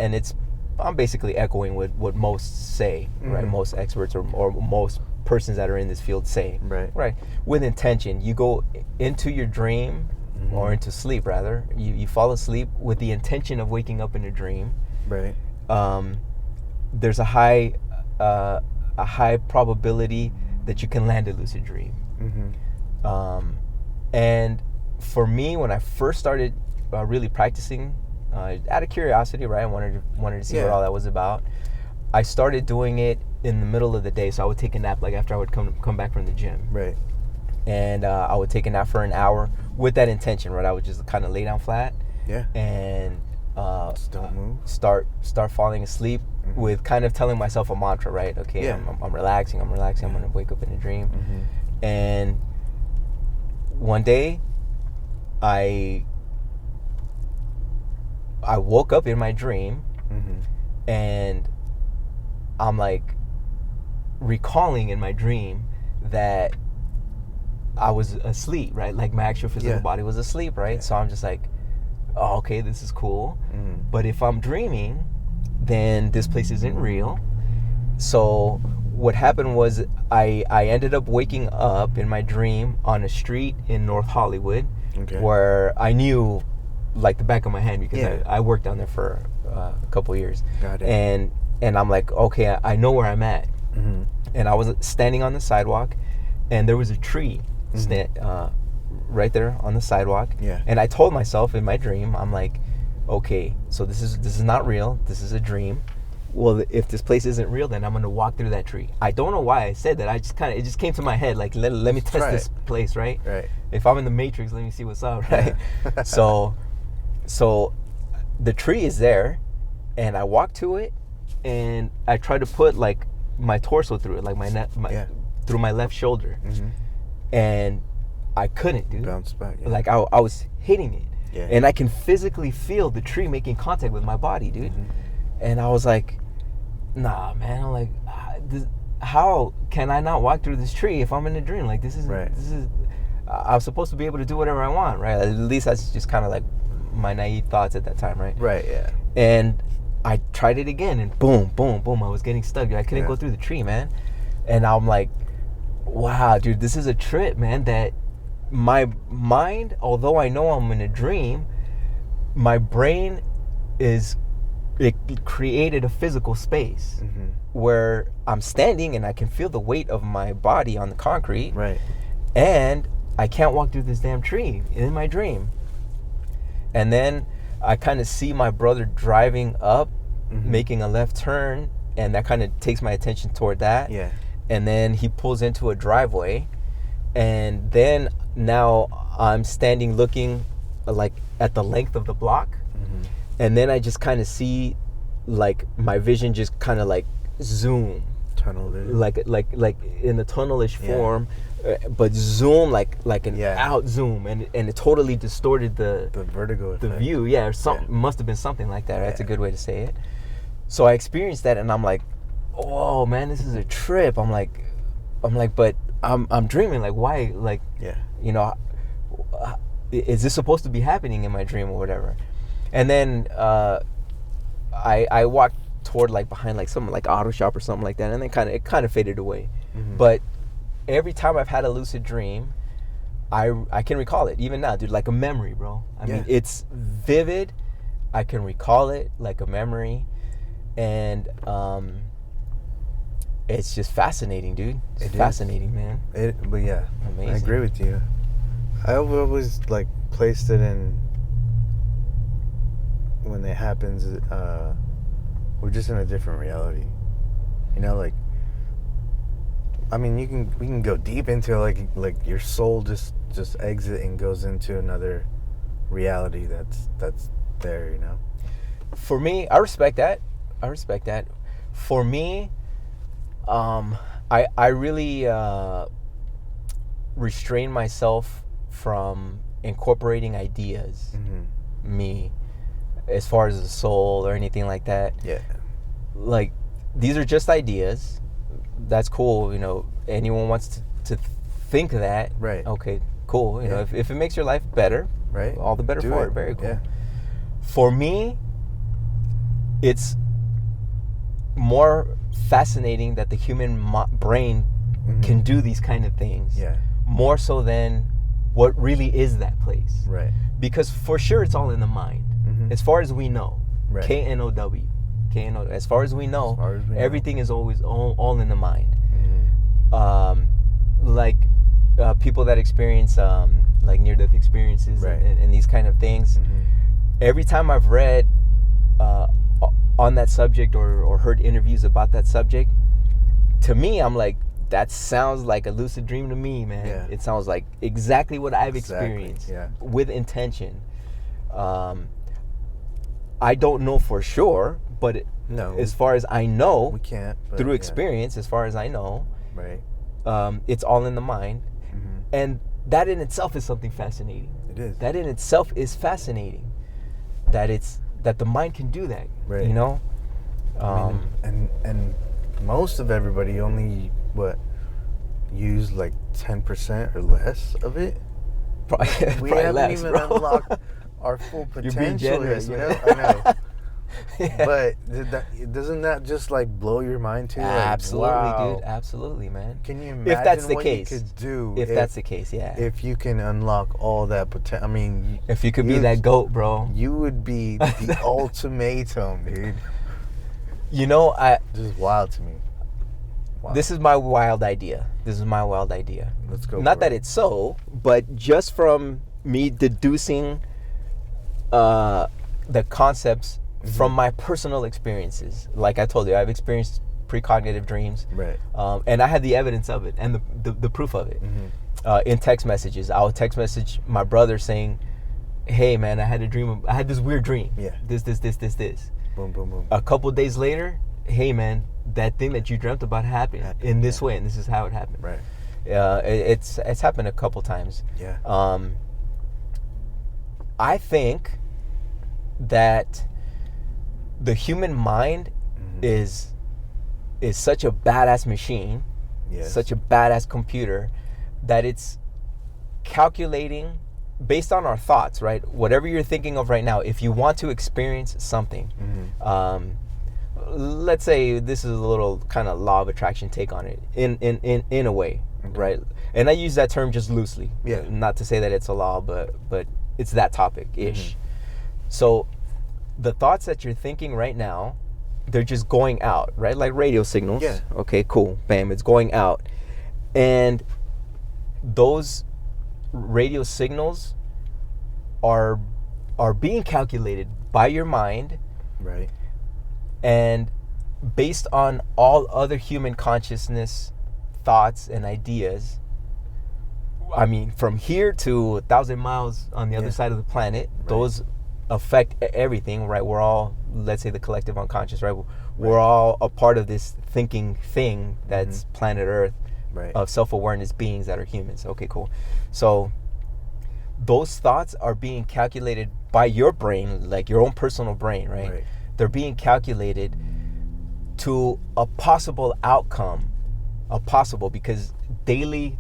I'm basically echoing what most say, right? Most experts or most persons that are in this field say, right? With intention, you go into your dream or into sleep, rather. You fall asleep with the intention of waking up in a dream. Right. There's a high probability that you can land a lucid dream. And for me, when I first started really practicing, out of curiosity, right? I wanted to see what all that was about. I started doing it in the middle of the day, so I would take a nap like after I would come back from the gym. Right. And I would take a nap for an hour with that intention, right? I would just kind of lay down flat. Yeah. And just don't move. Start falling asleep with kind of telling myself a mantra, right? Okay, I'm relaxing. I'm gonna wake up in a dream. And one day, I I woke up in my dream, and I'm like recalling in my dream that I was asleep, right? Like my actual physical body was asleep, right? So I'm just like, oh, okay, this is cool. But if I'm dreaming, then this place isn't real. So what happened was I ended up waking up in my dream on a street in North Hollywood, where I knew like the back of my hand, because I worked down there for a couple years. Got it. And I'm like, okay, I know where I'm at. And I was standing on the sidewalk, and there was a tree right there on the sidewalk. And I told myself in my dream, I'm like, okay, so this is not real. This is a dream. Well, if this place isn't real, then I'm gonna walk through that tree. I don't know why I said that. It just came to my head, like, let me test this place, right? If I'm in the Matrix, let me see what's up, right? So the tree is there, and I walk to it, and I try to put like my torso through it, like through my left shoulder, and I couldn't, dude. Bounce back. Like I was hitting it, and I can physically feel the tree making contact with my body, dude. And I was like, nah, man. I'm like, how can I not walk through this tree if I'm in a dream? Like this is I'm supposed to be able to do whatever I want, right? At least that's just kind of like my naive thoughts at that time, right? Right. Yeah. And I tried it again, and boom, boom, boom. I was getting stuck. I couldn't go through the tree, man. And I'm like, wow, dude, this is a trip, man. That my mind, although I know I'm in a dream, my brain it created a physical space where I'm standing and I can feel the weight of my body on the concrete. Right. And I can't walk through this damn tree in my dream. And then I kind of see my brother driving up, making a left turn, and that kind of takes my attention toward that. Yeah. And then he pulls into a driveway, and then now I'm standing looking like at the length of the block. And then I just kind of see like my vision just kind of like zoom, tunnel vision, like in a tunnelish form, but zoom like an out zoom, and it totally distorted the vertigo effect. The view. Must have been something like that. Right? That's a good way to say it. So I experienced that, and I'm like, oh man, this is a trip. I'm like, but I'm dreaming. Like, why? Like, you know, is this supposed to be happening in my dream or whatever? And then I walked toward like behind like some like auto shop or something like that, and then it kind of faded away. But every time I've had a lucid dream, I can recall it even now, dude, like a memory, bro. I mean, it's vivid. I can recall it like a memory, and it's just fascinating, dude. It's fascinating, man. But yeah, amazing. I agree with you. I always like placed it in. When it happens, we're just in a different reality. You know, like, I mean, we can go deep into it, like your soul just exit and goes into another reality that's there, you know. For me, I respect that. For me, I really restrain myself from incorporating ideas. Me. As far as the soul or anything like that. Like, these are just ideas. That's cool, you know. Anyone wants to think that. Right. Okay, cool. You know, if it makes your life better, right, all the better for it. Very cool. For me, it's more fascinating that the human brain can do these kind of things. More so than what really is that place. Right. Because for sure it's all in the mind. As far as we know, K-N-O-W. As far as we know, everything is always all in the mind. Like people that experience like near-death experiences and these kind of things, every time I've read on that subject or heard interviews about that subject, to me, I'm like, that sounds like a lucid dream to me, man. It sounds like exactly what I've experienced with intention. I don't know for sure, but as far as I know, we can't through experience. As far as I know, it's all in the mind, and that in itself is something fascinating. It is. That in itself is fascinating. That it's that the mind can do that. Right. You know. I mean, and most of everybody only use like 10% or less of it. We haven't less, even bro. unlocked our full potential. You're being generous, yet, man. I know. Yeah. But doesn't that just like blow your mind too? Absolutely, like, wow. dude. Absolutely, man. Can you imagine if that's the what case, you could do? If that's the case, yeah. If you can unlock all that potential, I mean, if you could be that goat, bro, you would be the ultimatum, dude. You know, just wild to me. Wow. This is my wild idea. Let's go. Not that it's so, but just from me deducing the concepts from my personal experiences. Like I told you, I've experienced precognitive dreams, right? And I had the evidence of it and the proof of it in text messages. I would text message my brother saying, "Hey, man, I had this weird dream. Yeah, this. Boom, boom, boom. A couple days later, hey, man, that thing that you dreamt about happened in this way, and this is how it happened." Right. It's happened a couple times. Yeah. I think that the human mind is such a badass machine, such a badass computer, that it's calculating based on our thoughts, right? Whatever you're thinking of right now, if you want to experience something, let's say this is a little kind of law of attraction take on it in a way, right? And I use that term just loosely, not to say that it's a law, but it's that topic-ish. So the thoughts that you're thinking right now, they're just going out, right? Like radio signals. Yeah. Okay, cool. Bam, it's going out. And those radio signals are being calculated by your mind. Right. And based on all other human consciousness, thoughts, and ideas, I mean, from here to 1,000 miles on the other side of the planet, those affect everything, right? We're all, let's say, the collective unconscious, right? We're all a part of this thinking thing that's planet Earth, of self-awareness beings that are humans. Okay, cool. So those thoughts are being calculated by your brain, like your own personal brain, right? They're being calculated to a possible outcome, because daily,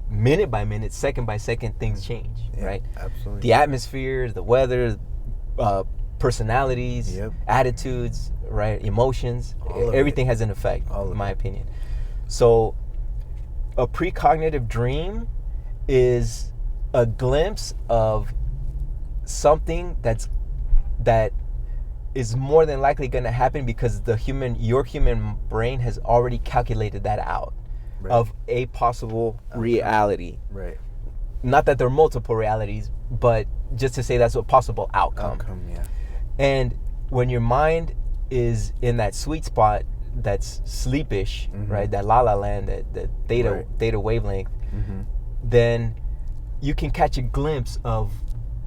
minute by minute, second by second, things change, right? Absolutely. The atmosphere, the weather, personalities, attitudes, right? Emotions, everything has an effect, in my opinion. So a precognitive dream is a glimpse of something that is more than likely going to happen because your human brain has already calculated that out of a possible reality. Right. Not that there are multiple realities, but just to say that's a possible outcome. And when your mind is in that sweet spot that's sleepish, right? That la la land, that theta wavelength, then you can catch a glimpse of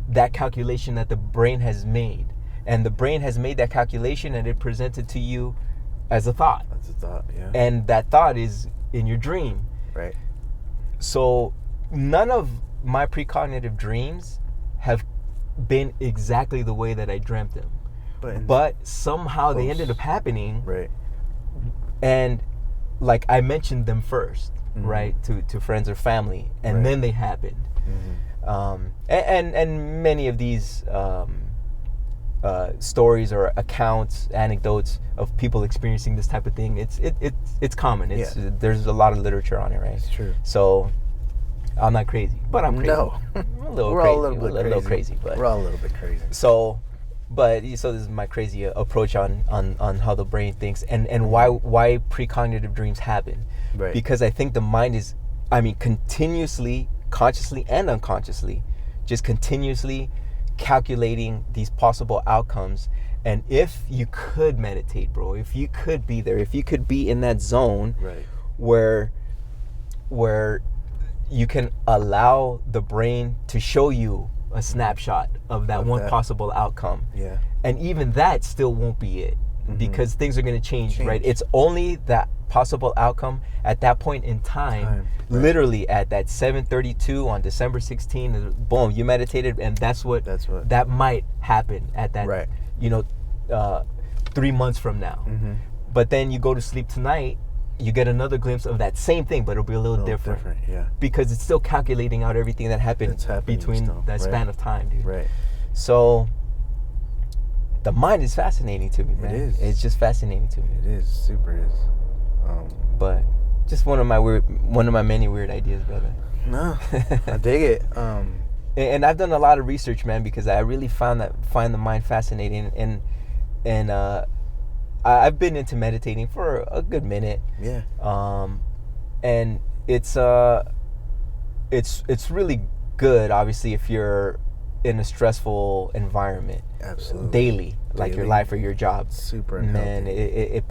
that calculation that the brain has made. And the brain has made that calculation and it presented to you as a thought. And that thought is in your dream. Right. So none of my precognitive dreams have been exactly the way that I dreamt them. But somehow they ended up happening. Right. And like I mentioned them first, right, to friends or family, and then they happened. And many of these stories or accounts, anecdotes of people experiencing this type of thing, it's common. There's a lot of literature on it, right? It's true. So I'm not crazy, but I'm crazy. No, we're all a little crazy, but we're all a little bit crazy. So this is my crazy approach on how the brain thinks and why precognitive dreams happen. Right. Because I think the mind is, continuously, consciously and unconsciously, just continuously calculating these possible outcomes. And if you could meditate, bro, if you could be there, if you could be in that zone, where you can allow the brain to show you a snapshot of that possible outcome. Yeah. And even that still won't be it. because things are going to change, right? It's only that possible outcome at that point in time. Right. Literally at that 7:32 on December 16th, boom, you meditated, and that's what that might happen at that, right. 3 months from now. But then you go to sleep tonight, you get another glimpse of that same thing, but it'll be a little different. Yeah. Because it's still calculating out everything that happened between that span of time, dude. Right. So the mind is fascinating to me, man. It is. It's just fascinating to me. It is. Super is. But just one of my many weird ideas, brother. No, I dig it. And I've done a lot of research, man, because I really find the mind fascinating, and I've been into meditating for a good minute. Yeah. And it's really good, obviously, if you're in a stressful environment. Absolutely. Daily, like your life or your job. Super unhealthy. Man,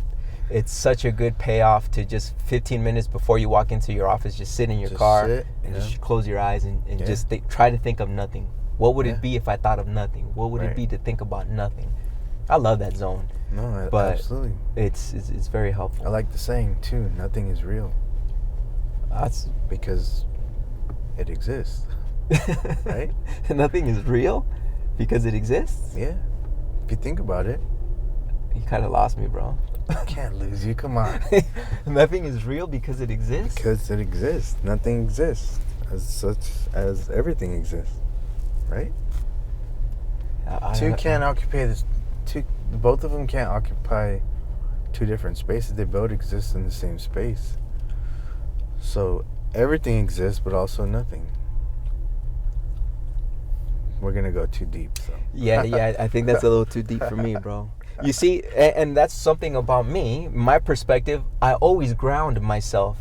it's such a good payoff to just 15 minutes before you walk into your office, just sit in your car and just close your eyes and just try to think of nothing. What would it be if I thought of nothing? What would it be to think about nothing? I love that zone. No, but absolutely. It's very helpful. I like the saying too, nothing is real. That's because it exists. Right? Nothing is real because it exists? Yeah. If you think about it. You kind of lost me, bro. I can't lose you. Come on. Nothing is real because it exists? Because it exists. Nothing exists as such as everything exists. Right? Both of them can't occupy two different spaces. They both exist in the same space. So everything exists, but also nothing. We're gonna go too deep. So yeah, I think that's a little too deep for me, bro. You see, and that's something about me. My perspective, I always ground myself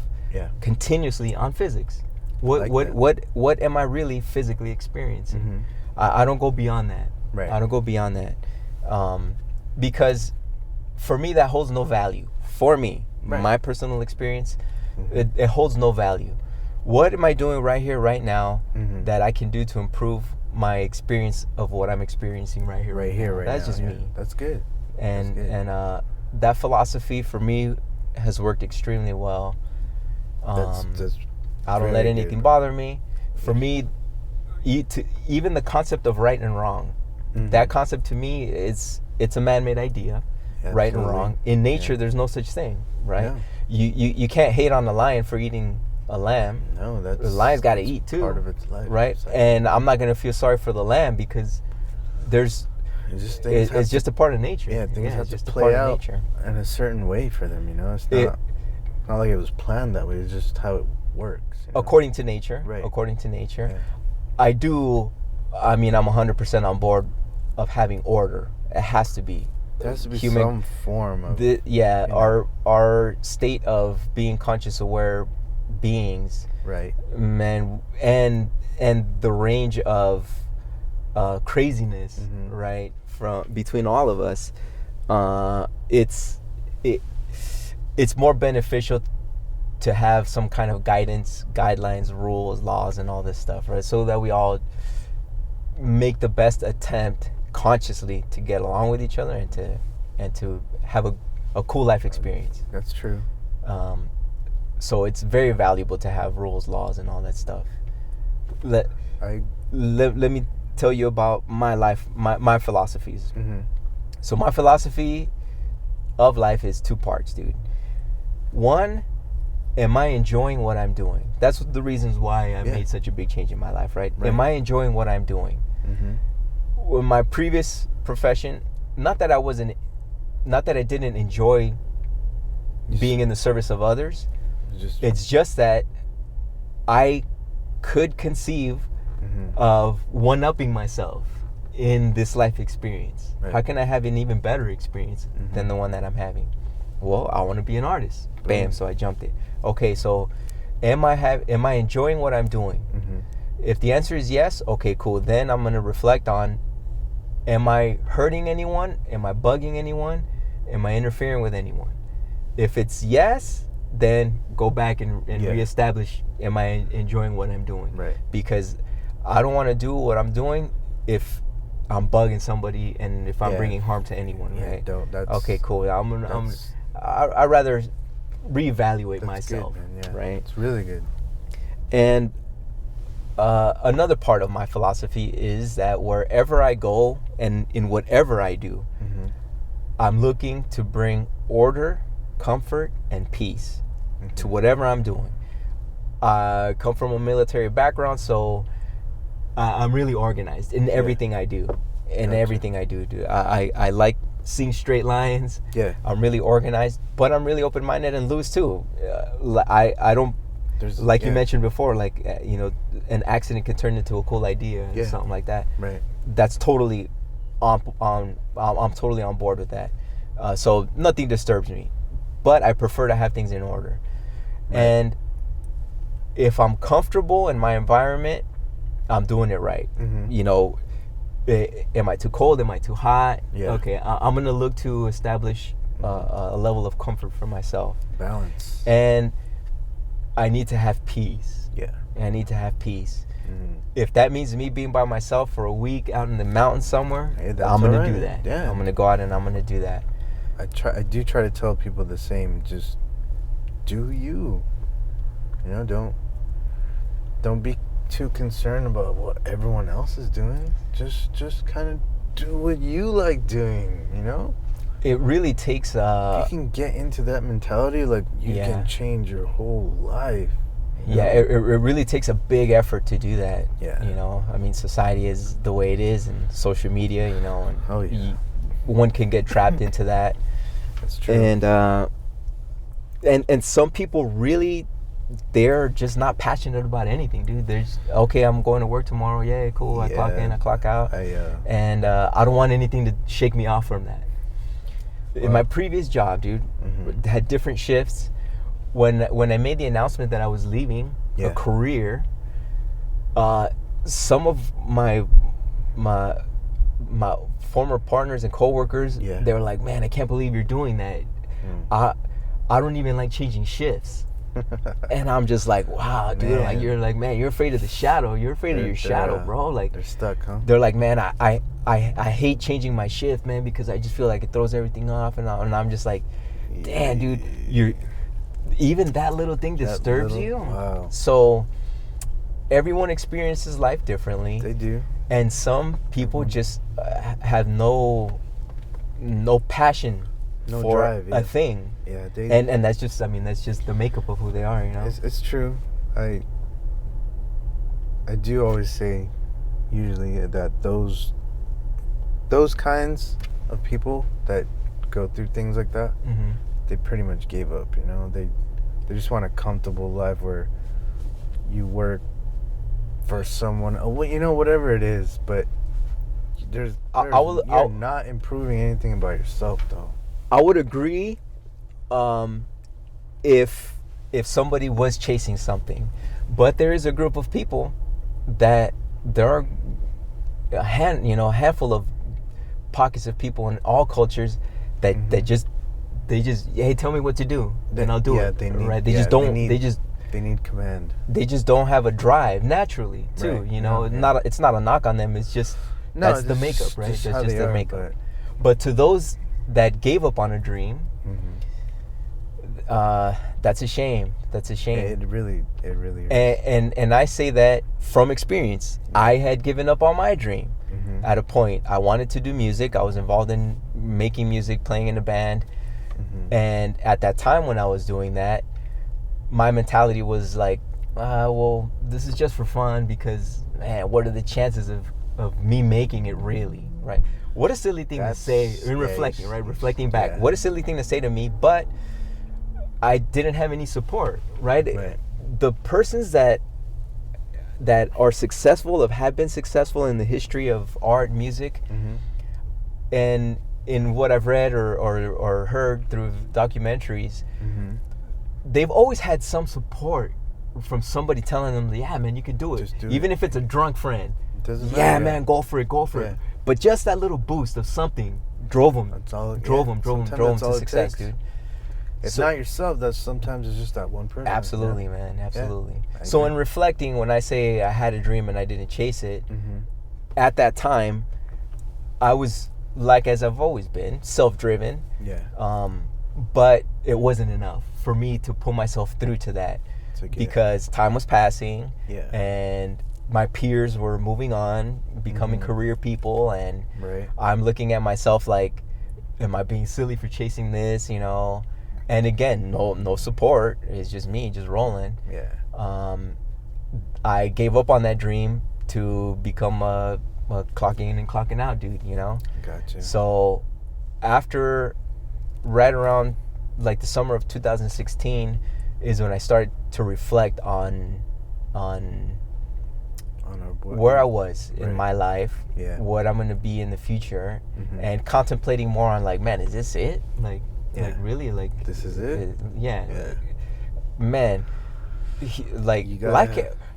continuously on physics. What am I really physically experiencing? I don't go beyond that. Right. I don't go beyond that. Because for me that holds no value. For me, my personal experience, it holds no value. What am I doing right here, right now, that I can do to improve my experience of what I'm experiencing right here, right now? That's just me. That's good. And that philosophy for me has worked extremely well. That's I don't let anything bother me. For me, even the concept of right and wrong, that concept to me it's a man-made idea. Right and wrong. In nature, there's no such thing, right? Yeah. You can't hate on the lion for eating a lamb. No, the lion's got to eat too. Part of its life, right? And I'm not gonna feel sorry for the lamb because it's just a part of nature. Yeah, things have to play out in a certain way for them. It's not like it was planned that way. It's just how it works. According to nature. Right. According to nature. Yeah. I'm 100% on board of having order. It has to be. There has to be some form of our state of being conscious, aware beings, right, man, and the range of craziness, right, from between all of us, it's more beneficial to have some kind of guidance, guidelines, rules, laws, and all this stuff, right, so that we all make the best attempt consciously to get along with each other and to have a cool life experience. That's true. So it's very valuable to have rules, laws, and all that stuff. Let me tell you about my life, my philosophies. So my philosophy of life is two parts, dude. One, am I enjoying what I'm doing? That's the reasons why I made such a big change in my life, right? Am I enjoying what I'm doing? With my previous profession, not that I didn't enjoy being in the service of others. It's just that I could conceive of one-upping myself in this life experience. Right. How can I have an even better experience than the one that I'm having? Well, I want to be an artist. Bam, so I jumped it. Okay, so am I enjoying what I'm doing? If the answer is yes, okay, cool. Then I'm going to reflect on, am I hurting anyone? Am I bugging anyone? Am I interfering with anyone? If it's yes, then go back and reestablish, am I enjoying what I'm doing? Right. Because I don't want to do what I'm doing if I'm bugging somebody and if I'm Yeah. bringing harm to anyone, Yeah, right? don't. That's Okay, cool. I'd rather reevaluate myself, good, man. Yeah, right? it's really good. And another part of my philosophy is that wherever I go and in whatever I do, Mm-hmm. I'm looking to bring order, comfort, and peace to whatever I'm doing. I come from a military background, so I'm really organized in everything I do. In everything I do. I like seeing straight lines. Yeah. I'm really organized, but I'm really open-minded and loose too. I don't, like you mentioned before, like, an accident can turn into a cool idea or something like that. Right. That's totally I'm totally on board with that. So nothing disturbs me, but I prefer to have things in order. Right. And if I'm comfortable in my environment, I'm doing it right. Am I too cold? Am I too hot? Yeah. Okay, I'm gonna look to establish a level of comfort for myself. Balance. And I need to have peace. Yeah. I need to have peace. If that means me being by myself for a week out in the mountains somewhere, I'm gonna do that. Yeah. I'm gonna go out and I'm gonna do that. I do try to tell people the same. Just do you. Don't be too concerned about what everyone else is doing. Just kind of do what you like doing. It really takes you can get into that mentality, like you can change your whole life. Yeah, it really takes a big effort to do that. Yeah. I mean, society is the way it is, and social media, and one can get trapped into that. That's true. And some people really, they're just not passionate about anything, dude. They're just, okay, I'm going to work tomorrow. Yeah, cool. I clock in, I clock out. And I don't want anything to shake me off from that. In my previous job, dude, had different shifts. When I made the announcement that I was leaving a career, some of my former partners and coworkers, they were like, "Man, I can't believe you're doing that. I don't even like changing shifts." And I'm just like, "Wow, dude!" Man. Like you're like, "Man, you're afraid of the shadow. You're afraid of your shadow, bro." Like they're stuck, huh? They're like, "Man, I hate changing my shift, man, because I just feel like it throws everything off." And I'm just like, "Damn, dude, even that little thing disturbs you." Wow. So everyone experiences life differently. They do. And some people just have no passion for drive, a thing. Yeah, and that's just the makeup of who they are, It's true. I do always say, usually, that those kinds of people that go through things like that, they pretty much gave up. They just want a comfortable life where you work for someone, whatever it is, but you're not improving anything about yourself, though. I would agree, if somebody was chasing something, but there is a group of people that there are a handful of pockets of people in all cultures that they just hey, tell me what to do, then I'll do it. They need command. They just don't have a drive naturally too. Right. It's not a knock on them. It's just that's the makeup, right? That's just the makeup. But to those that gave up on a dream, that's a shame. That's a shame. It really is. And I say that from experience. I had given up on my dream at a point. I wanted to do music. I was involved in making music, playing in a band. And at that time when I was doing that, my mentality was like, well, this is just for fun because, man, what are the chances of me making it really, right? What a silly thing to say in reflecting, right? Reflecting back. Yeah. What a silly thing to say to me, but I didn't have any support, right? The persons that are successful, have been successful in the history of art, music, and in what I've read or heard through documentaries, they've always had some support from somebody telling them, yeah, man, you can do it. Even if it's a drunk friend. Doesn't matter. Yeah, man, go for it. But just that little boost of something drove them to success, dude. It's not yourself. Sometimes it's just that one person. Absolutely, man. Absolutely. So in reflecting, when I say I had a dream and I didn't chase it, at that time, I was like, as I've always been, self-driven. Yeah. But it wasn't enough for me to pull myself through to that, because time was passing. Yeah. And my peers were moving on, becoming career people, and I'm looking at myself like, am I being silly for chasing this, you know? And again, no support. It's just me, just rolling. Yeah. I gave up on that dream to become a clocking in and clocking out dude, you know? Gotcha. So after, right around like the summer of 2016 is when I started to reflect on where I was in my life, what I'm going to be in the future, and contemplating more on like, man, is this it? Like really, like, this is it? Like, man,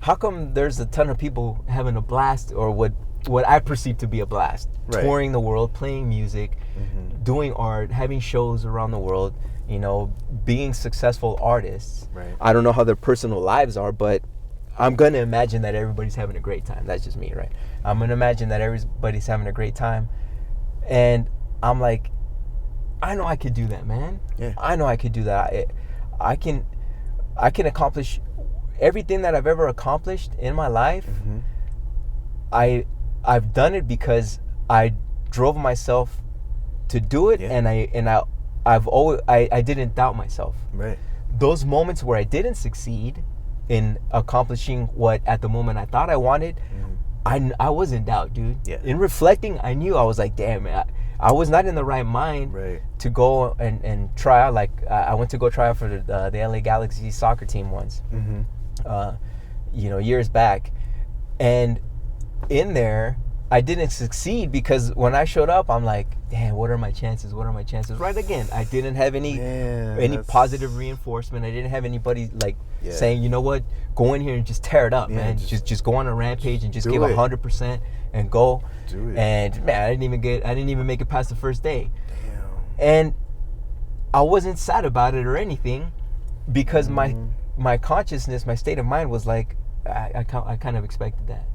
how come there's a ton of people having a blast, or what I perceive to be a blast, touring the world, playing music, doing art, having shows around the world, you know, being successful artists. I don't know how their personal lives are, but I'm going to imagine that everybody's having a great time. That's just me, right? I'm going to imagine that everybody's having a great time. And I'm like, I know I could do that, man. Yeah. I know I could do that. I can accomplish everything that I've ever accomplished in my life. I've done it because I drove myself to do it, and I didn't doubt myself. Right. Those moments where I didn't succeed in accomplishing what at the moment I thought I wanted, I was in doubt, dude. Yeah. In reflecting, I knew, I was like, damn, I was not in the right mind to go and try out. Like, I went to go try out for the LA Galaxy soccer team once, years back. And in there, I didn't succeed because when I showed up, I'm like, damn, what are my chances? What are my chances? Right, again, I didn't have any positive reinforcement. I didn't have anybody like saying, you know what, go in here and just tear it up, man. Just go on a rampage and just give 100% and go. Do it. And man, I didn't even make it past the first day. Damn. And I wasn't sad about it or anything, because my consciousness, my state of mind was like, I kind of expected that.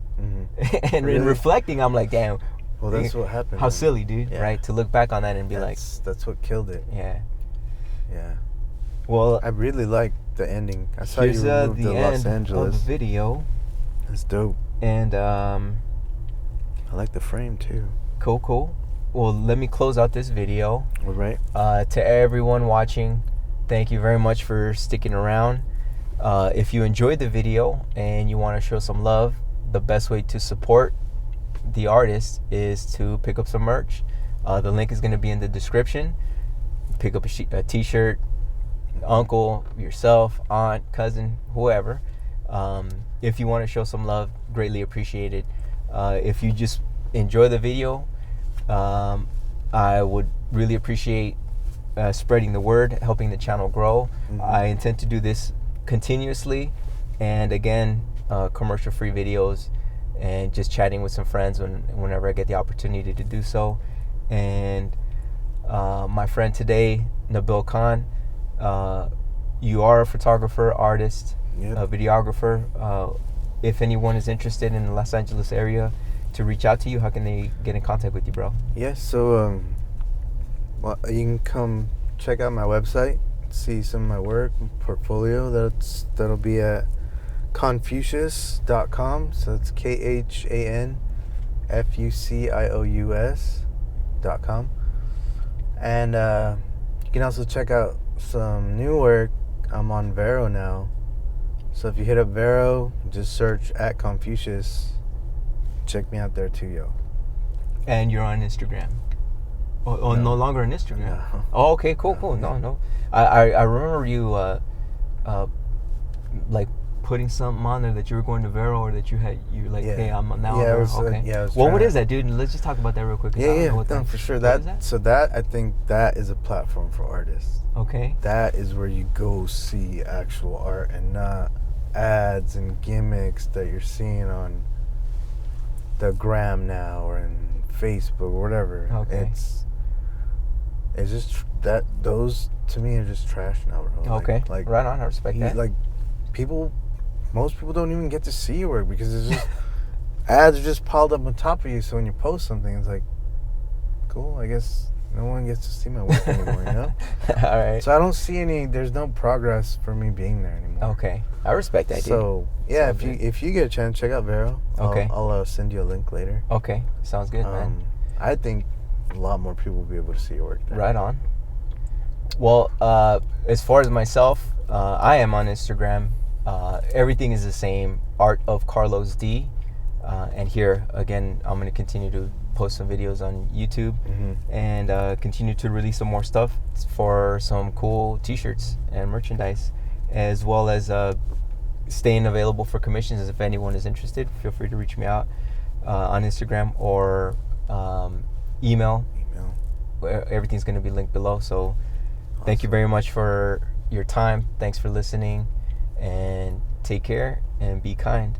And in reflecting, I'm like, damn. Well, that's what happened. How silly, dude, right? To look back on that and be that's what killed it. Yeah. Well, I really like the ending. I saw you removed the Los Angeles of the video. That's dope. And I like the frame too. Cool. Well, let me close out this video. All right. To everyone watching, thank you very much for sticking around. If you enjoyed the video and you want to show some love, the best way to support the artist is to pick up some merch. The link is going to be in the description. Pick up a t-shirt, uncle, yourself, aunt, cousin, whoever. If you want to show some love, greatly appreciated. If you just enjoy the video, I would really appreciate spreading the word, helping the channel grow. I intend to do this continuously, and again, commercial-free videos, and just chatting with some friends whenever I get the opportunity to do so. And my friend today, Nabil Khan, you are a photographer, artist, a videographer. If anyone is interested in the Los Angeles area to reach out to you, how can they get in contact with you, bro? Yes, so well, you can come check out my website, see some of my work, portfolio. That'll be at khanfucious.com. So it's khanfucious.com. And you can also check out some new work. I'm on Vero now. So if you hit up Vero, just search at Khanfucious. Check me out there too, yo. And you're on Instagram? Oh, no longer on Instagram. No. Oh, okay, cool. No. I remember you like putting something on there that you were going to Vero, or that you hey, I'm now on Vero. Okay. What is that, dude? Let's just talk about that real quick. For sure. I think that is a platform for artists. Okay. That is where you go see actual art and not ads and gimmicks that you're seeing on the gram now or in Facebook or whatever. Okay. It's just that those to me are just trash now, bro. Okay. Like right on, I respect that. Like most people don't even get to see your work because it's just ads are just piled up on top of you. So when you post something, it's like, cool. I guess no one gets to see my work anymore, you know? All right. So I don't see there's no progress for me being there anymore. Okay. I respect that, dude. So, yeah, Sounds good. if you get a chance, check out Vero. Okay. I'll send you a link later. Okay. Sounds good, man. I think a lot more people will be able to see your work there. Right on. Well, as far as myself, I am on Instagram. Everything is the same, Art of Carlos D. And here, again, I'm going to continue to post some videos on YouTube and continue to release some more stuff for some cool t-shirts and merchandise, as well as staying available for commissions. If anyone is interested, feel free to reach me out on Instagram or email. Everything's going to be linked below. So thank you very much for your time. Thanks for listening, and take care and be kind.